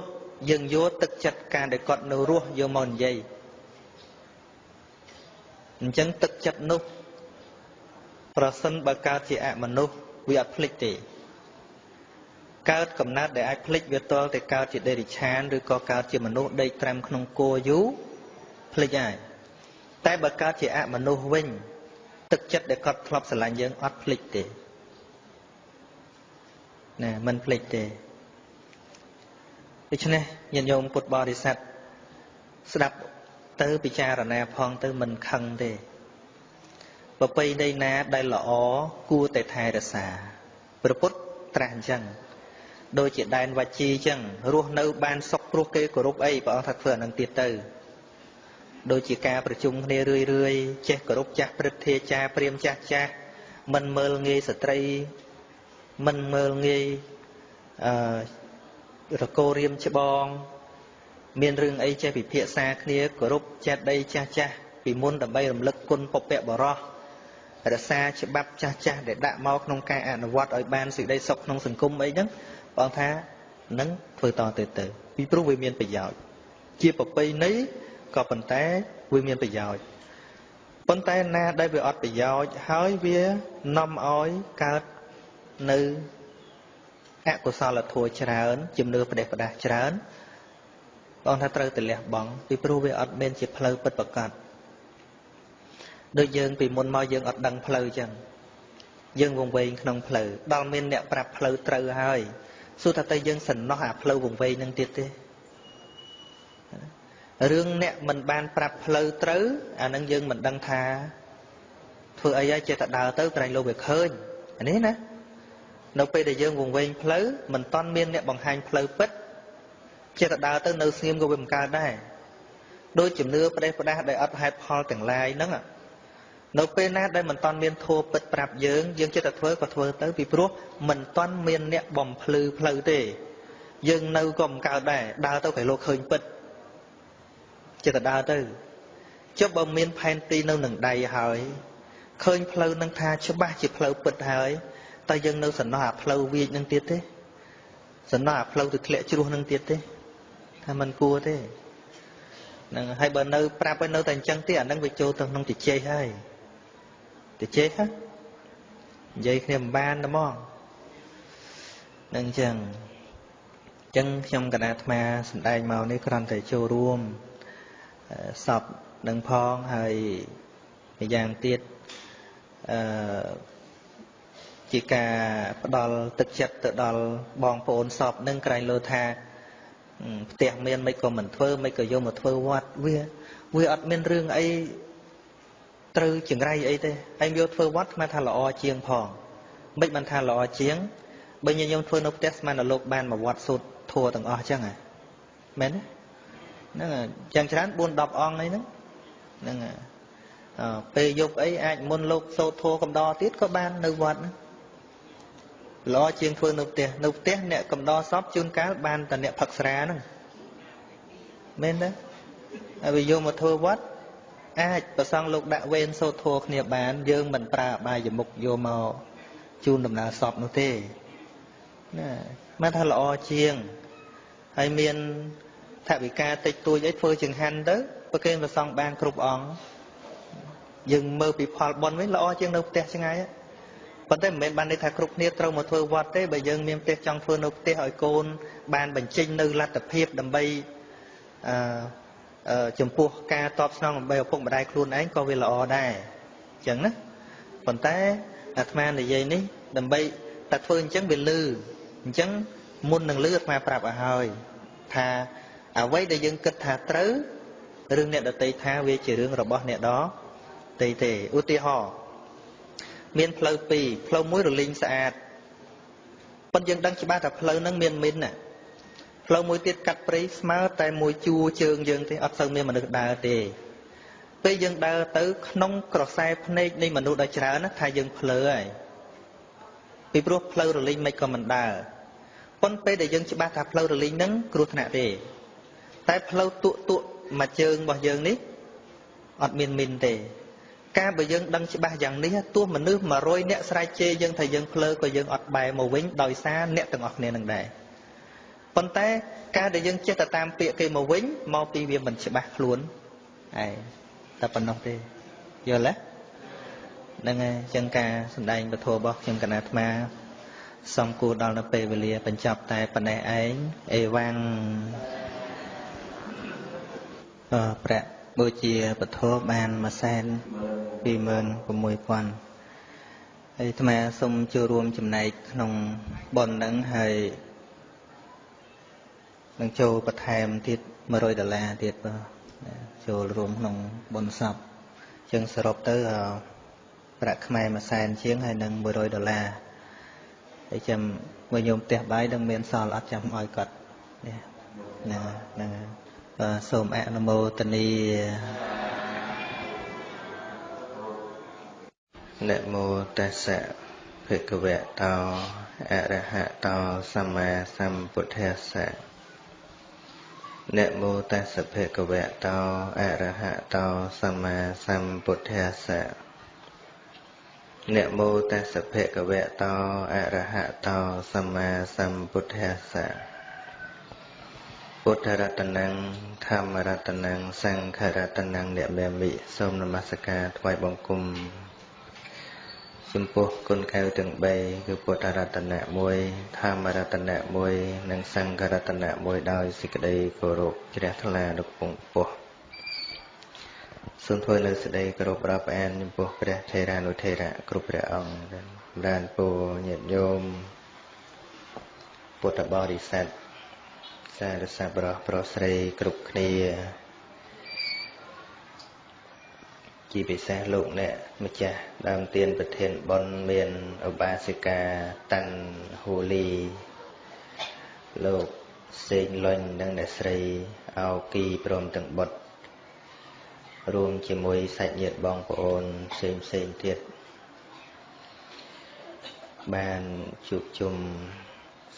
យើងយកទឹកចិត្តការដែលគាត់នៅរស់យកមកនិយាយអញ្ចឹងទឹកចិត្តនោះប្រសិនបើកើតជាអមនុស្សវាអត់ភ្លេចទេកើតកំណើតដែលអាចភ្លេចវាទាល់តែកើតជាដេរិឆានឬក៏កើតជាមនុស្សដេកត្រាំក្នុងគោយូរភ្លេចហើយតែបើកើតជាអមនុស្សវិញទឹកចិត្តដែលគាត់ធ្លាប់ស្រឡាញ់យើងអត់ភ្លេចទេណាមិនភ្លេចទេដូច្នេះញាតិញោមពុទ្ធបរិស័ទស្ដាប់ទៅពិចារណាផងទៅមិនខឹងទេប្រពៃណីណាដែលល្អគួរតែថែរក្សាព្រះពុទ្ធត្រាស់អញ្ចឹងដូចជាដែនវជីអញ្ចឹងរស់នៅបានសុខព្រោះគេគោរពអីព្រះអង្គថាធ្វើអានឹងទៀតទៅដូចជាការប្រជុំគ្នារឿយចេះគោរពចាស់ព្រឹទ្ធាចារ្យព្រាហ្មណ៍ចាស់មិនមើលងាយស្ត្រីមិនមើលងាយរកោរៀមច្បងមានរឿងអីចេះពិភាក្សាគ្នាគោរពចេះដីចាស់ពីមុនដើម្បីរំលឹកគុណពុព្វបុរសរក្សាច្បាប់ចាស់ដែលដាក់មកក្នុងការអនុវត្តឲ្យបានសេចក្តីសុខក្នុងសង្គមអីហ្នឹងបងថានឹងធ្វើតទៅពីព្រោះវាមានប្រយោជន៍ជាប្រពៃណីក៏ប៉ុន្តែវាមានប្រយោជន៍ប៉ុន្តែណាដែលវាអត់ប្រយោជន៍ហើយវានាំឲ្យកើតនៅអកុសលធម៌ច្រើនជំនឿផ្ដេសផ្ដាសច្រើនបងថាត្រូវតែលះបង់ពីព្រោះវាអត់មានជាផ្លូវពិតប្រាកដដូចយើងពីមុនមកយើងអត់ដឹងផ្លូវចឹងយើងវង្វេងក្នុងផ្លូវដល់មានអ្នកប្រាប់ផ្លូវត្រូវហើយសួរថាតើយើងសំណោះអាផ្លូវវង្វេងនឹងទៀតទេរឿងអ្នកមិនបានប្រាប់ផ្លូវត្រូវអានឹងយើងមិនដឹងថាធ្វើអីហើយចេះតែដើរទៅក្រែងលោកវាឃើញអានេះណានៅពេលដែលយើងវង្វេងផ្លូវមិនតាន់មានអ្នកបង្ហាញផ្លូវពិតចេះតែដើរទៅនៅស្ងៀមក៏វាមិនកើតដែរដោយជំនឿផ្ដេសផ្ដាសដែលអត់ហេតុផលទាំងឡាយហ្នឹងនៅពេលណាដែលមិនតាន់មានធម៌ពិតប្រាប់យើងចេះតែធ្វើក៏ធ្វើទៅពីព្រោះមិនតាន់មានអ្នកបំភ្លឺផ្លូវទេយើងនៅក៏មិនកើតដែរដើរទៅក្រែងលោកឃើញពិតចេះតែដើរទៅចុះបើមានផែនទីនៅនឹងដៃហើយ ឃើញផ្លូវនឹងថាច្បាស់ជាផ្លូវពិតហើយតែយើងនៅសំណោះអាផ្លូវវាចនឹងទៀតទេសំណោះអាផ្លូវទៅធ្លាក់ជ្រោះនឹងទៀតទេថាมันគួរទេនឹងហើយបើនៅប្រាប់ឲ្យនៅតែអញ្ចឹងទៀតអានឹងវាចូលទៅក្នុងតិចេះហើយតិចេះហ៎និយាយគ្នាមិនបានទេហ្មងនឹងអញ្ចឹងខ្ញុំកណាអាត្មាសម្ដែងមកនេះគ្រាន់តែចូលរួមសពនឹងផងហើយម្យ៉ាងទៀតជាការផ្ដល់ទឹកចិត្តទៅដល់បងប្អូនសពនឹងក្រែងលើថាផ្ទះមានមិនក៏មិនធ្វើមិនក៏យកមកធ្វើវត្តវាអត់មានរឿងអីត្រូវចង្រៃអីទេហើយយកធ្វើវត្តស្មានថាល្អជាងផងមិនបានថាល្អជាងបើញញោមធ្វើនៅផ្ទះស្មានតែលោកបានមកវត្តសូត្រធัวទាំងអស់អញ្ចឹងហ៎មែនទេហ្នឹងយ៉ាងច្រើន 4-10 អង្គអីហ្នឹងពេលយប់អីអាចមុនលោកសូត្រធัวកំដរទៀតក៏បាននៅវត្តហ្នឹងល្អជាងធ្វើនៅផ្ទះអ្នកកំដរសពជួនកាលបានតែអ្នកផឹកស្រាហ្នឹងមែនទេហើយវាយកមកធ្វើវត្តអាចប្រសងលោកដាក់វេនសូត្រធัวគ្នាបានយើងមិនប្រើអបាយមុខយកមកជូនដំណើរសពនោះទេណាមកថាល្អជាងហើយមានថវិកាតិចតួចអីធ្វើចង្ហាន់ទៅប្រគេនប្រសងបានគ្រប់អង្គយើងមើលពីផលបុណ្យវិញល្អជាងនៅផ្ទះឆ្ងាយប៉ុន្តែមិនមែនបានន័យថាគ្រប់គ្នាត្រូវមកធ្វើវត្តទេបើយើងមានផ្ទះចង់ធ្វើនៅផ្ទះឲ្យកូនបានបញ្ចេញនៅលទ្ធភាពដើម្បីចំពោះការតបស្នងដើម្បីឪពុកម្ដាយខ្លួនឯងក៏វាល្អដែរអញ្ចឹងណាប៉ុន្តែអាត្មានិយាយនេះដើម្បីតែធ្វើអញ្ចឹងវាលឺអញ្ចឹងមុននឹងលឺអាត្មាប្រាប់ឲ្យហើយថាអ្វីដែលយើងគិតថាត្រូវរឿងអ្នកដតីថាវាជារឿងរបស់អ្នកដទៃទេឧទាហរណ៍មានផ្លូវពីរផ្លូវមួយរលីងស្អាតប៉ុន្តែយើងដឹងច្បាស់ថាផ្លូវហ្នឹងមានមីនណាផ្លូវមួយទៀតកាត់ព្រៃស្មើតែមួយជួរជើងយើងទេអត់សូវមានមនុស្សដើរទេពេលយើងដើរទៅក្នុងក្រសែភ្នែកនៃមនុស្សដ៏ច្រើនណាថាយើងភ្លើហើយពីព្រោះផ្លូវរលីងមិនក៏មិនដើរប៉ុន្តែពេលដែលយើងច្បាស់ថាផ្លូវរលីងហ្នឹងគ្រោះថ្នាក់ទេតែផ្លូវទួកមួយជើងរបស់យើងនេះអត់មានមីនទេការបើយើងដឹងច្បាស់យ៉ាងនេះទោះមនុស្ស100នាក់ស្រែកជេរយើងថាយើងភ្លើក៏យើងអត់បែរមកវិញដោយសារអ្នកទាំងអស់គ្នានឹងដែរប៉ុន្តែការដែលយើងចេះតែតាមពាក្យគេមកវិញមកពីវាមិនច្បាស់ខ្លួនឯងតែប៉ុណ្ណោះទេយល់ទេហ្នឹងហើយចឹងការសម្ដែងពធរបស់ខ្ញុំកណាអាត្មាសំគួរដល់នៅពេលវេលាបញ្ចប់តែប៉ុណ្ណេះឯងអេវ៉ាំងប្រាក់បូជាពធបាន126,000ហើយអាត្មាសូមចូលរួមចំណែកក្នុងបុណ្យហ្នឹងហើយនឹងចូលបន្ថែមទៀត$100ទៀតបាទចូលរួមក្នុងបុណ្យសពចឹងសរុបទៅប្រាក់ខ្មែរ100,000ជាងហើយនឹង$100ហើយចាំមកញោមផ្ទះបាយនឹងមានសល់អត់ចាំឲ្យគាត់ហ្នឹងសូមអនុមោទនាนะโมตัสสะภะคะวะโตอะระหะโตสัมมาสัมพุทธัสสะนะโมตัสสะภะคะวะโตอะระหะโตสัมมาสัมพุทธัสสะนะโมตัสสะภะคะวะโตอะระหะโตสัมมาสัมพุทธัสสะพุทธรัตนังธรรมรัตนังสังฆรัตนังអ្នកមេមិសូមនមស្ការថ្វាយបង្គំចំពោះគុណកែវទាំង3គឺពុទ្ធរតនៈ1ធម្មរតនៈ1និងសង្ឃរតនៈ1ដោយសេចក្តីគោរពជ្រះថ្លាលោកពងពោះសូមធ្វើនៅសេចក្តីគោរពរាប់អានចំពោះព្រះថេរានុថេរៈគ្រប់ព្រះអង្គចម្រើនពរញាតិញោមពុទ្ធបរិស័ទសាធុសប្បុរសប្រុសស្រីគ្រប់គ្នាជាពិសេសលោកអ្នកម្ចាស់ដើមទានប្រធានបុណ្យមានឧបាសិកាតាន់ហូលីលោកសេងលុញនិងអ្នកស្រីអោគីព្រមទាំងបុត្ររួមជាមួយសាច់ញាតិបងប្អូនផ្សេងទៀតបានជួបជុំ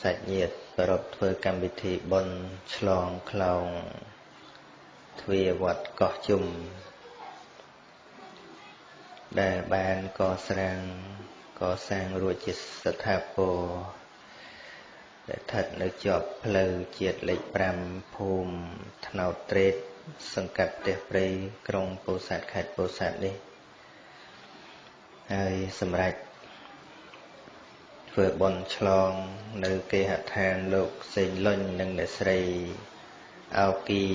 សាច់ញាតិប្រពធ្វើកម្មវិធីបុណ្យឆ្លងខ្លោងទ្វារវត្តកោះជុំ ដែលបានកសាងរួចជាស្ថាពរដែលស្ថិតនៅជាប់ផ្លូវជាតិលេខ5ភូមិថ្នោតត្រេតសង្កាត់ផ្ទះព្រៃក្រុងពោធិ៍សាត់ខេត្តពោធិ៍សាត់នេះហើយសម្រាប់ធ្វើបុណ្យឆ្លងនៅគេហដ្ឋានលោកសេងលុញនិងអ្នកស្រីអោគី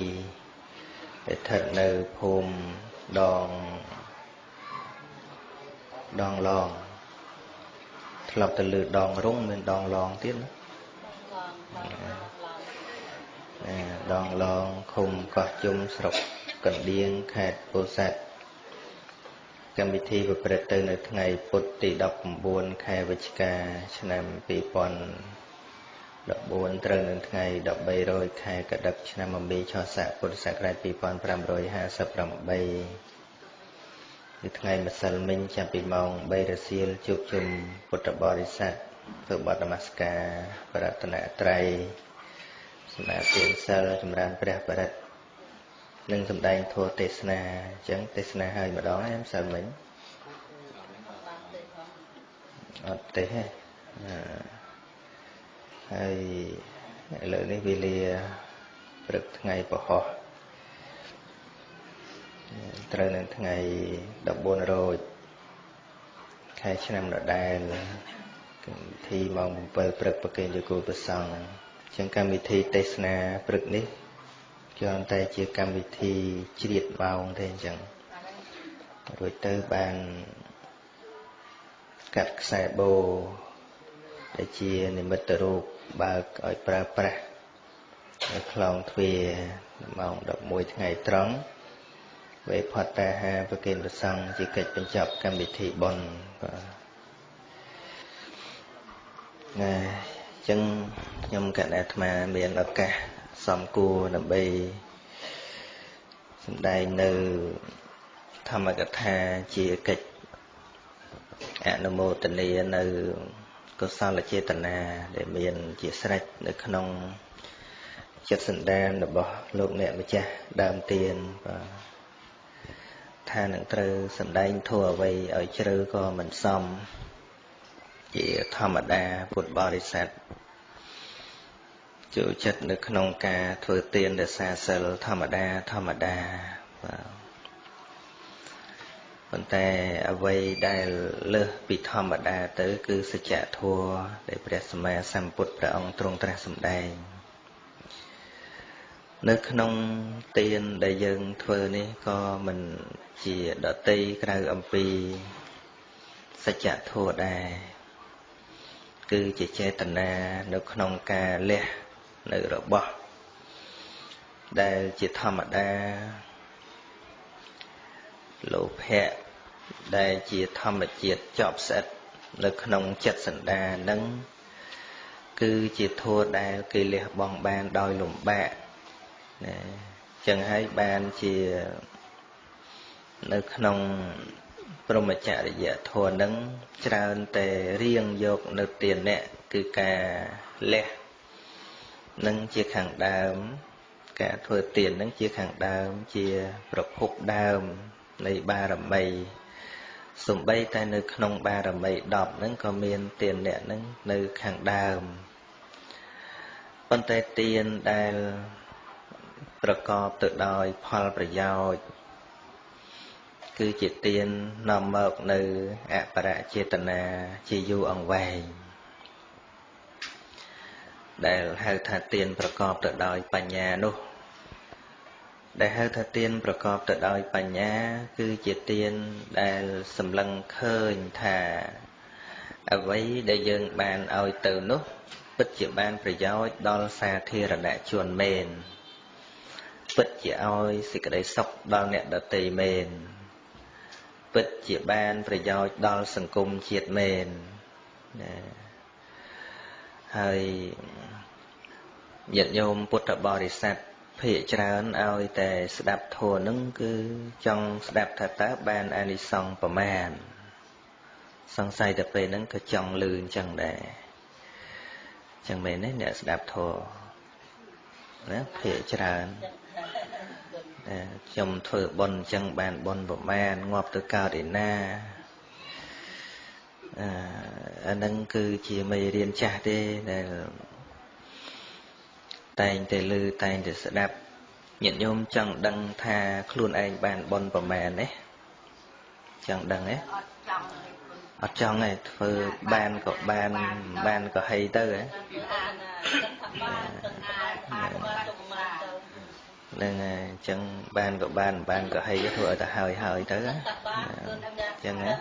ដែលស្ថិតនៅភូមិដងឡងធ្លាប់ទៅលើដងរុងមានដងឡងទៀតណាដងឡងឃុំកោះជុំស្រុកកណ្ដៀងខេត្តពោធិ៍សាត់កម្មវិធីប្រព្រឹត្តទៅនៅថ្ងៃពុធទី19ខែវិច្ឆិកាឆ្នាំ2014ត្រូវនៅថ្ងៃ13រោចខែកដឹកឆ្នាំមមីឆស័កពុទ្ធសករាជ2558គឺថ្ងៃម្សិលមិញចាប់ពីម៉ោង3រសៀលជួបជុំពុទ្ធបរិស័ទធ្វើបទនមស្ការប្រតនត្រ័យសម្រាប់ទានសិលចម្រើនព្រះបរិត្តនិងសម្ដែងធម៌ទេសនាអញ្ចឹងទេសនាហើយម្ដងហើយម្សិលមិញអត់ទេហើយឥឡូវនេះវេលាព្រឹកថ្ងៃពហុត្រូវនៅថ្ងៃ14រោចខែឆ្នាំដដែលកម្មវិធីម៉ោង7ព្រឹកប្រគេនជាគូព្រះសង្ឃអញ្ចឹងកម្មវិធីទេសនាព្រឹកនេះគ្រាន់តែជាកម្មវិធីជ្រៀតម៉ោងទេអញ្ចឹងរួចទៅបានកាត់ខ្សែបូដែលជានិមិត្តរូបបើកឲ្យប្រើប្រាស់នៅខ្លងទ្វារម៉ោង11ថ្ងៃត្រង់វេផតតាហាប្រគេនព្រះសង្ឃជាកិច្ចបញ្ចប់កម្មវិធីបុណ្យបាទអញ្ចឹងខ្ញុំកណ្ដាអាត្មាមានឱកាសសំគួរដើម្បីសម្ដែងនៅធម្មកថាជាកិច្ចអនុមោទនានៅកុសលចេតនាដែលមានជាស្រេចនៅក្នុងចិត្តសន្តានរបស់លោកអ្នកម្ចាស់ដើមទានបាទថានឹងត្រូវសម្ដែងធម៌អ្វីឲ្យជ្រៅក៏មិនសមជាធម្មតាពុទ្ធបរិស័ទចូលចិត្តនៅក្នុងការធ្វើទានរក្សាសិលធម្មតាបាទប៉ុន្តែអ្វីដែលលើសពីធម្មតាទៅគឺសច្ចធម៌ដែលព្រះសម្មាសម្ពុទ្ធព្រះអង្គទ្រង់ត្រាស់សម្ដែងនៅក្នុងទានដែលយើងធ្វើនេះក៏មិនជាដតីក្រៅអំពីសច្ចធម៌ដែរគឺជាចេតនានៅក្នុងការលះនៅរបស់ដែលជាធម្មតាលោភៈដែលជាធម្មជាតិជាប់ស្អិតនៅក្នុងចិត្តសន្តាននឹងគឺជាធម៌ដែលគេលះបង់បានដោយលំបាកណាចឹងហើយបានជានៅក្នុងព្រហ្មចរិយធម៌នឹងច្រើនតែរៀងយកនៅទានៈគឺការលះនឹងជាខាងដើមការធ្វើទាននឹងជាខាងដើមជាប្រភពដើមនៃបារមីសំបីតែនៅក្នុងបារមី10ហ្នឹងក៏មានទានៈហ្នឹងនៅខាងដើមប៉ុន្តែទានដែលប្រកបទៅដោយផលប្រយោជន៍គឺជាទាននាំមកនៅអបរចេតនាជាយូរអង្វែងដែលហៅថាទានប្រកបទៅដោយបញ្ញានោះដែលហៅថាទានប្រកបទៅដោយបញ្ញាគឺជាទានដែលសម្លឹងឃើញថាអ្វីដែលយើងបានឲ្យទៅនោះពិតជាបានប្រយោជន៍ដល់សាធារណជនមែនពិតជាឲ្យសេចក្តីសុខដល់អ្នកដទៃមែនពិតជាបានប្រយោជន៍ដល់សង្គមជាតិមែនណាហើយញាតិញោមពុទ្ធបរិស័ទភាគច្រើនឲ្យតែស្ដាប់ធម៌នឹងគឺចង់ស្ដាប់ថាតើបានអានិសង្សប្រមាណសង្ស័យតែពេលហ្នឹងក៏ចង់លឺអញ្ចឹងដែរអញ្ចឹងមែនទេអ្នកស្ដាប់ធម៌ណាភាគច្រើន ខ្ញុំធ្វើបុណ្យចឹងបានបុណ្យប្រមាណងាប់ទៅកើតឯណាអានឹងគឺជាមេរៀនចាស់ទេដែលតែងតែឮតែងតែស្ដាប់ញាតិញោមចង់ដឹងថាខ្លួនឯងបានបុណ្យប្រមាណទេចង់ដឹងទេអត់ចង់ទេធ្វើបានក៏បានក៏ហីទៅហ៎ហ្នឹងហើយអញ្ចឹងបានក៏បានក៏ហីធ្វើឲ្យតែហើយទៅអញ្ចឹងណា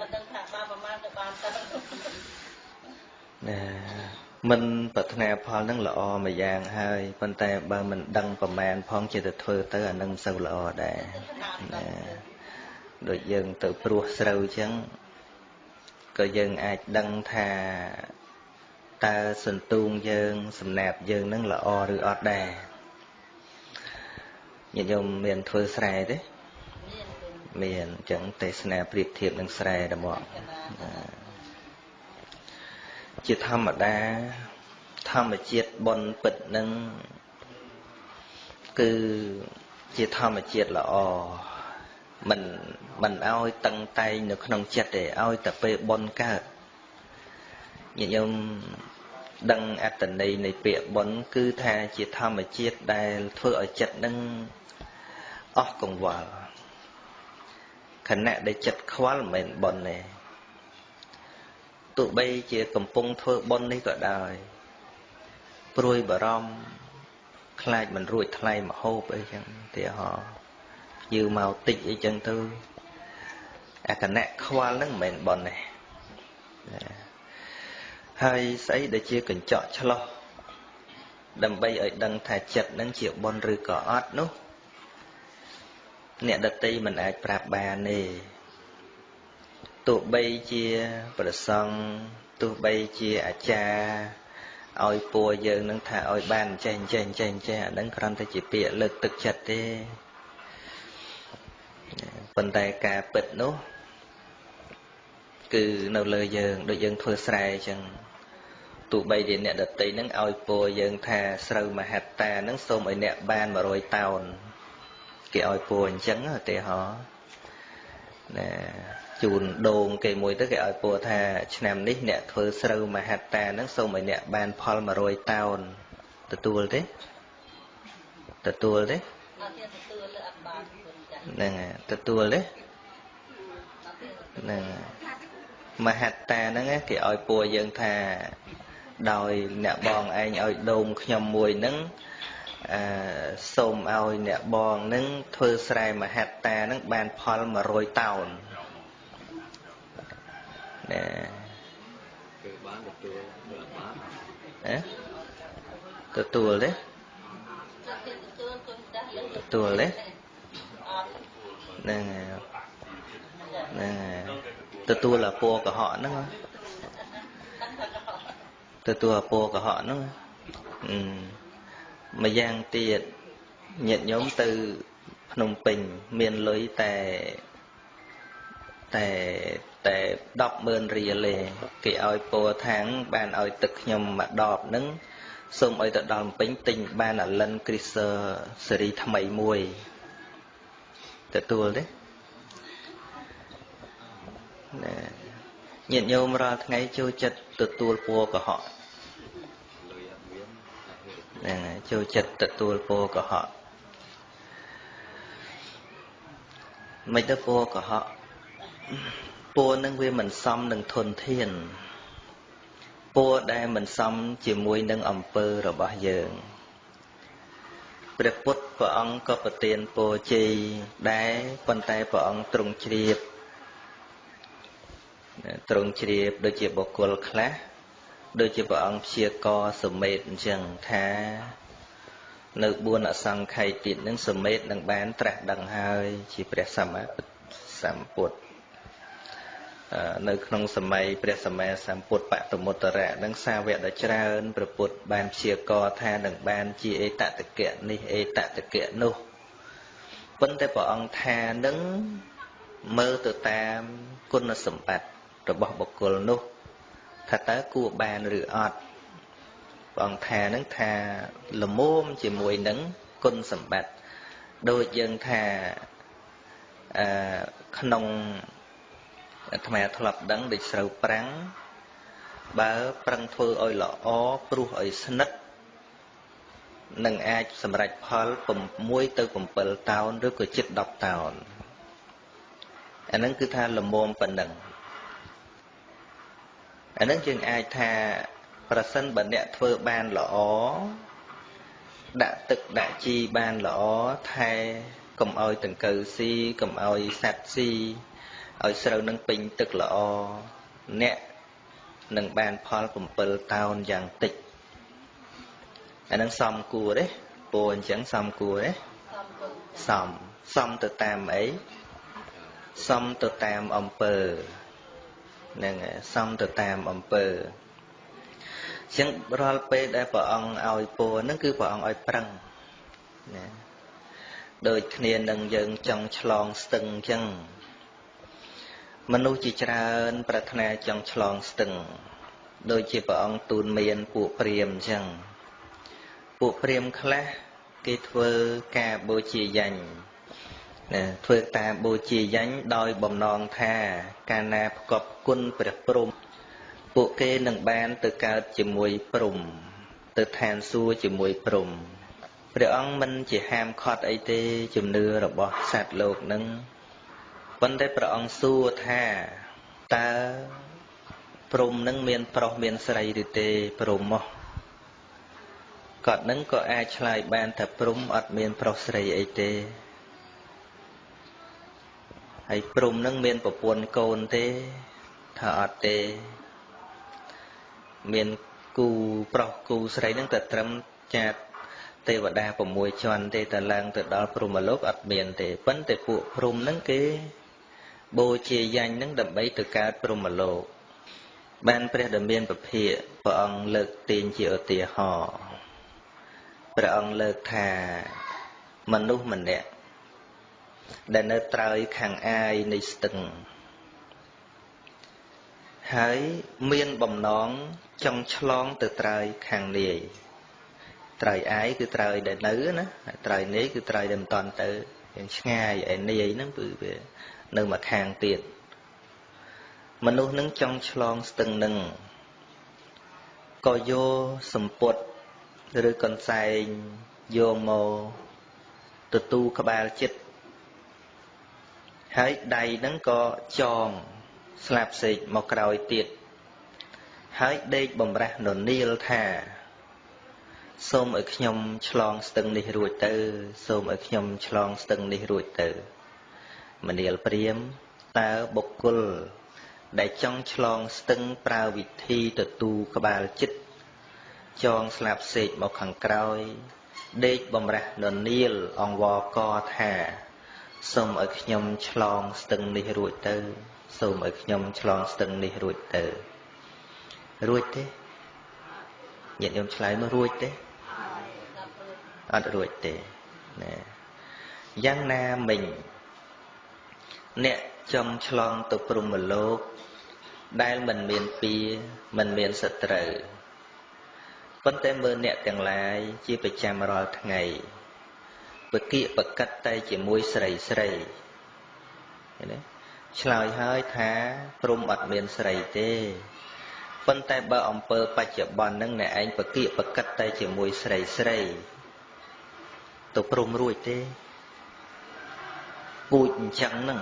មិនប្រាថ្នាផលហ្នឹងល្អមួយយ៉ាងហើយប៉ុន្តែបើមិនដឹងប្រមាណផងចេះតែធ្វើទៅអានឹងមិនសូវល្អដែរដូចយើងទៅព្រោះស្រូវអញ្ចឹងក៏យើងអាចដឹងថាតើសន្ទូងយើងសំណាបយើងនឹងល្អឬអត់ដែរញាតិញោមមានធ្វើស្រែទេមានអញ្ចឹងទេសនាប្រៀបធៀបនឹងស្រែតែមកជាធម្មតាធម្មជាតិបុណ្យពិតនឹងគឺជាធម្មជាតិល្អមិនឲ្យតឹងតែងនៅក្នុងចិត្តទេឲ្យតែពេលបុណ្យកើតញាតិញោមដឹងអត្តន័យនៃពាក្យបុណ្យគឺថាជាធម្មជាតិដែលធ្វើឲ្យចិត្តនឹងអស់កង្វល់ខណៈដែលចិត្តខ្វល់មិនមែនបុណ្យទេទោះបីជាកំពុងធ្វើបុណ្យនេះក៏ដោយព្រួយបារម្ភខ្លាចមិនរួចថ្លៃម្ហូបអីចឹងទីហោយឺមកតិចអីចឹងទៅអាគណៈខ្វល់ហ្នឹងមិនមែនបុណ្យទេហើយស្អីដែលជាកញ្ចក់ឆ្លោះដើម្បីឲ្យដឹងថាចិត្តហ្នឹងជាបុណ្យឬក៏អត់នោះអ្នកដតីមិនអាចប្រាប់បានទេទោះបីជាព្រះសង្ឃទោះបីជាអាចារ្យឲ្យពួរយើងនឹងថាឲ្យបានចេះអាហ្នឹងគ្រាន់តែជាពាក្យលើកទឹកចិត្តទេប៉ុន្តែការពិតនោះគឺនៅលើយើងដូចយើងធ្វើស្រែអញ្ចឹងទោះបីជាអ្នកដតីនឹងឲ្យពួរយើងថាស្រូវមហត្តានឹងសូមឲ្យអ្នកបាន100តោនគេឲ្យពួរអញ្ចឹងឧទាហរណ៍ណាជូនដូងគេមួយទៅគេឲ្យពួរថាឆ្នាំនេះអ្នកធ្វើស្រូវមហត្តានឹងសូមឲ្យអ្នកបានផល100តោនទទួលទេហ្នឹងទទួលទេហ្នឹងមហត្តាហ្នឹងគេឲ្យពួរយើងថាដោយអ្នកបងឯងឲ្យដូងខ្ញុំមួយហ្នឹងសូមឲ្យអ្នកបងហ្នឹងធ្វើស្រែមហត្តាហ្នឹងបានផល100តោនណាគឺបានទទួលទេទទួលទេហ្នឹងទទួលអាពណ៌កុហកហ្នឹងទទួលអាពណ៌កុហកហ្នឹងម្យ៉ាងទៀតញាតិញោមទៅភ្នំពេញមានលុយតែ100000រៀលទេគេឲ្យពណ៌ថាងបានឲ្យទឹកខ្ញុំមួយដបហ្នឹងសូមឲ្យទៅដល់ភ្នំពេញទិញបានអាលិនគ្រីសឺស៊េរីថ្មីមួយទទួលទេណាញាតិញោមរាល់ថ្ងៃចូលចិត្តទទួលពណ៌កុហកហ្នឹងចូលចិត្តទទួលពណ៌កុហកមិនទៅពណ៌កុហកពណ៌នឹងវាមិនសមនឹងធនធានពណ៌ដែលមិនសមជាមួយនឹងអំពើរបស់យើងព្រះពុទ្ធព្រះអង្គក៏ប្រទានពរជ័យដែរប៉ុន្តែព្រះអង្គទ្រង់ជ្រាបដូចជាបុគ្គលខ្លះដូចជាព្រះអង្គព្យាករសមេតអញ្ចឹងថានៅ4អសង្ខ័យទៀតនឹងសមេតនឹងបានត្រាស់ដឹងហើយជាព្រះសម្ពុទ្ធនៅក្នុងសម័យព្រះសម្មាសម្ពុទ្ធបតមុត្តរៈនឹងសាវកដ៏ច្រើនព្រះពុទ្ធបានព្យាករថានឹងបានជាអេតតកៈនេះអេតតកៈនោះប៉ុន្តែព្រះអង្គថានឹងមើលទៅតាមគុណសម្បត្តិរបស់បុគ្គលនោះថាតើគួរបានឬអត់ព្រះអង្គថានឹងថាល្មមជាមួយនឹងគុណសម្បត្តិ ដូចយើងថាក្នុងអាត្មាធ្លាប់ដឹងដូចស្រូវប្រាំងបើប្រឹងធ្វើឲ្យល្អព្រោះឲ្យស្និទ្ធនឹងអាចសម្រេចផល6ទៅ7តោនឬក៏ជិត10តោនអាហ្នឹងគឺថាល្មមប៉ុណ្ណឹងអាហ្នឹងយើងអាចថាប្រសិនបើអ្នកធ្វើបានល្អដាក់ទឹកដាក់ជីបានល្អថែកុំឲ្យដង្កូវស៊ីកុំឲ្យសត្វស៊ីឲ្យស្រូវនឹងពេញទឹកល្អអ្នកនឹងបានផល7តោនយ៉ាងតិចអានឹងសមគួរទេពូអញ្ចឹងសមគួរទេសមទៅតាមអីសមទៅតាមអំពើហ្នឹងសមទៅតាមអំពើអញ្ចឹងរាល់ពេលដែលព្រះអង្គឲ្យពរហ្នឹងគឺព្រះអង្គឲ្យប្រឹងណាដូចគ្នានឹងយើងចង់ឆ្លងស្ទឹងអញ្ចឹងមនុស្សជាច្រើនប្រាថ្នាចង់ឆ្លងស្ទឹងដូចជាព្រះអង្គទូលមានពួកព្រាហ្មណ៍អញ្ចឹងពួកព្រាហ្មណ៍ខ្លះគេធ្វើការបូជាយញ្ញណាធ្វើការបូជាយញ្ញដោយបំណងថាកាលណាផ្គប់គុណព្រះព្រហ្មពួកគេនឹងបានទៅកើតជាមួយព្រហ្មទៅឋានសួគ៌ជាមួយព្រហ្មព្រះអង្គមិនជាហាមឃាត់អីទេជំនឿរបស់សត្វលោកនឹងប៉ុន្តែព្រះអង្គសួរថាតើព្រហ្មនឹងមានប្រុសមានស្រីឬទេព្រហ្មមកគាត់នឹងក៏អាចឆ្លើយបានថាព្រហ្មអត់មានប្រុសស្រីអីទេហើយព្រហ្មនឹងមានប្រពន្ធកូនទេថាអត់ទេមានគូប្រុសគូស្រីនឹងតែត្រឹមចាតទេវតា6ជាន់ទេតែឡើងទៅដល់ព្រហ្មលោកអត់មានទេប៉ុន្តែពួកព្រហ្មនឹងគេបូជាយញ្ញនឹងដើម្បីទៅកើតព្រហ្មលោកបានព្រះដ៏មានពភាកព្រះអង្គលើកទាញជាឧទាហរណ៍ព្រះអង្គលើកថាមនុស្សម្នាក់ដែលនៅត្រើយខាងអាយនៃស្ទឹងហើយមានបំណងចង់ឆ្លងទៅត្រើយខាងនាយត្រើយអាយគឺត្រើយដែលនៅណាត្រើយនាយគឺត្រើយដែលមិនតាន់ទៅយ៉ាងឆ្ងាយឯនាយហ្នឹងគឺវានៅមួយខាងទៀតមនុស្សនឹងចង់ឆ្លងស្ទឹងនឹងក៏យកសម្ពុតឬកន្សែងយកមកទទួលក្បាលចិត្តហើយដៃនឹងក៏ចងស្លាប់សេកមកក្រោយទៀតហើយដេកបំរះននាលថាសូមឲ្យខ្ញុំឆ្លងស្ទឹងនេះរួចទៅសូមឲ្យខ្ញុំឆ្លងស្ទឹងនេះរួចទៅមនាលព្រាហ្មណ៍តើបុគ្គលដែលចង់ឆ្លងស្ទឹងប្រើវិធីទទួលក្បាលចិត្តចងស្លាប់សេកមកខាងក្រោយដេកបំរះននាលអង្វរកថាសូមឲ្យខ្ញុំឆ្លងស្ទឹងនេះរួចទៅសូមឲ្យខ្ញុំឆ្លងស្ទឹងនេះរួចទៅរួចទេញាតិញោមឆ្លើយមករួចទេអត់រួចទេណាយ៉ាងណាមិញអ្នកចង់ឆ្លងទៅព្រហ្មលោកដែលមិនមានពៀមិនមានសត្រូវប៉ុន្តែមើលអ្នកទាំងឡាយជាប្រចាំរាល់ថ្ងៃបកៀកបកិតតែជាមួយស្រីស្រីឃើញទេឆ្លើយហើយថាព្រហ្មអត់មានស្រីទេប៉ុន្តែបើអំពើបច្ចុប្បន្នហ្នឹងអ្នកឯងបកៀកបកិតតែជាមួយស្រីស្រីទៅព្រហ្មរួចទេពូជអញ្ចឹងហ្នឹង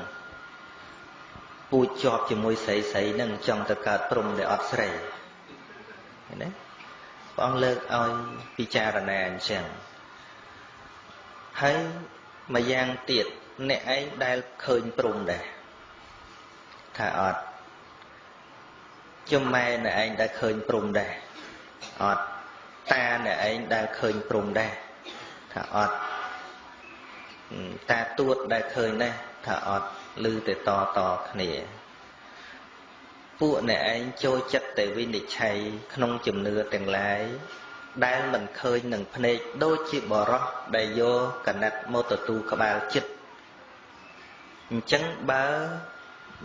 ពូជជាប់ជាមួយស្រីស្រីហ្នឹងចង់ទៅកើតព្រហ្មដែលអត់ស្រីឃើញទេព្រះអង្គលើកឲ្យពិចារណាអញ្ចឹងហើយមួយយ៉ាងទៀតអ្នកឯងដែលឃើញព្រហ្មដែរថាអត់ជំម៉ែអ្នកឯងដែលឃើញព្រហ្មដែរអត់តាអ្នកឯងដែលឃើញព្រហ្មដែរថាអត់តាទួតដែលឃើញដែរថាអត់ឮតែតគ្នាពួកអ្នកឯងចូលចិត្តតែវិនិច្ឆ័យក្នុងជំនឿទាំងឡាយដែលមិនឃើញនឹងភ្នែកដូចជាបរោះដែលយកកណាត់មកទទួលក្បាលចិត្តអញ្ចឹងបើ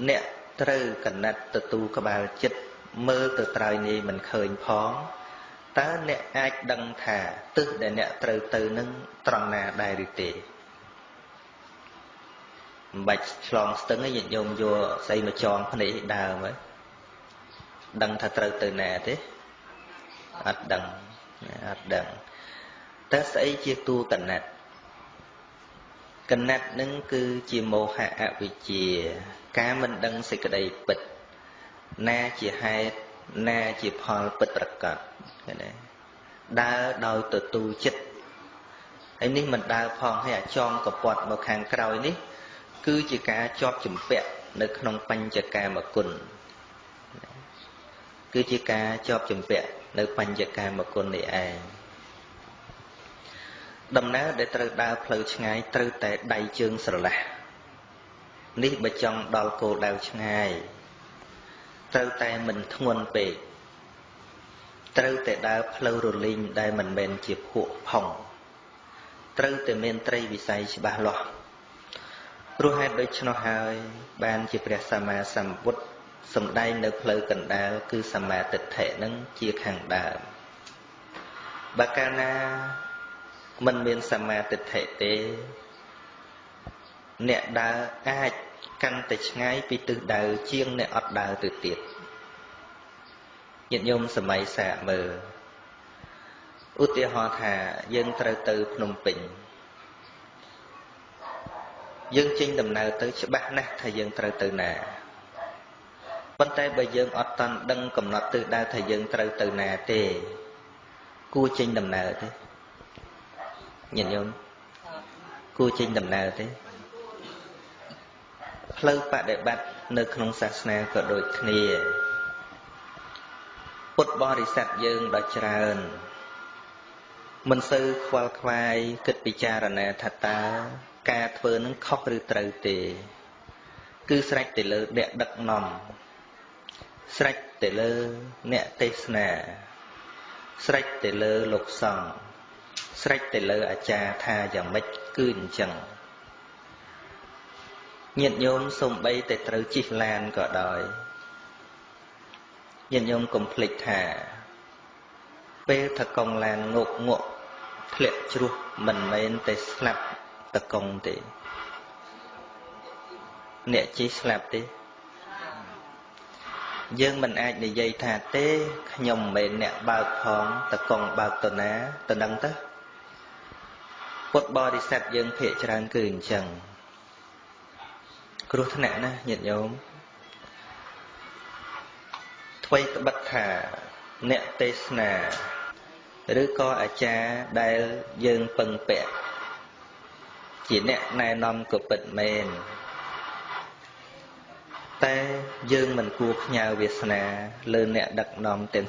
អ្នកត្រូវកណាត់ទទួលក្បាលចិត្តមើលទៅត្រើយនេះមិនឃើញផងតើអ្នកអាចដឹងថាទិសដែលអ្នកត្រូវទៅនឹងត្រង់ណាដែរឬទេ bạch chlong stưng ấy nhiệt nhôm vô xây mà tròn phân ấy đào mới đằng thật trời từ nè thế ắt đằng ta sẽ chia tu cân nát nâng cứ chia mô hạ ạ vì chia cá mình đăng sẽ cái đây bịch na chia hai na chia phò bịch bật cọt cái này đa đòi tự tu chích ấy ní mình đa phong hay là chọn cọp bọt một hàng cào ní cứ chỉ cá chóp chùm vẹn nơi không banh chả cá mà cùn cứ chỉ cá chóp chùm vẹn nơi banh chả cá mà cùn này ai đầm ná để trời đa phơi ngay trời tại đầy chương sờ là ní bên trong đào cổ đào ngay trời tại mình thuần về trời tại đa phơi rồi linh đây mình bên chìa hộ phòng trời tại miền tây bị say chỉ ba loa rồi hai đôi chân hai ban chỉ bè sama sam bút sầm đai nơi phơi cần đá cứ sama tịch thể nâng chia hàng đá Bakana mình miền sama tịch thể tế nẹt đá ai căn tịch ngay vì từ đầu chiêng nẹt ọt đá từ tiệt nhận nhôm sầm máy xạ mờ ưu tiên họ thả dân trời từ Phnom Penh dân chinh đầm nào tới cho bác nè thầy dân trời từ nè vấn tay bây dân ọt toàn đăng cầm nọt từ đa thầy dân trời từ nè tê cua chinh đầm nào thế nhìn nhôm cua chinh đầm nào thế lâu bạn để bắt nơi không sát na có đôi kia bút bò đi sát dân đã tràn mình sư khoa khoai kịch bị cha rồi nè thật ta ca thơ nó khóc rư trời tề cứ sạch tề lơ đẹp đặc nòng sạch tề lơ nẹ tê sna sạch tề lơ lục sòng sạch tề lơ à cha tha chẳng mách cứ chẳng nhận nhôm xông bay tề trời chif lan có đòi nhận nhôm complete thả bê thật công lan ngục ngộ lệ chua mình lên tề slap tật công tề nè chỉ slap tề dương mình ai để dây thả tê nhom mình nè bao phong tật công bao tờ ná tờ đăng tớ bột body set dương phệ tràn cười chẳng cứ thế này nè nhận nhôm thuê tờ bật thả nè tê snaឬក៏អាចារ្យដែលយើងពឹងពាក់ជាអ្នកណែនាំក៏ពិតមែនតែយើងមិនគួរផ្ញើវាសនាលើអ្នកដឹកនាំទាំង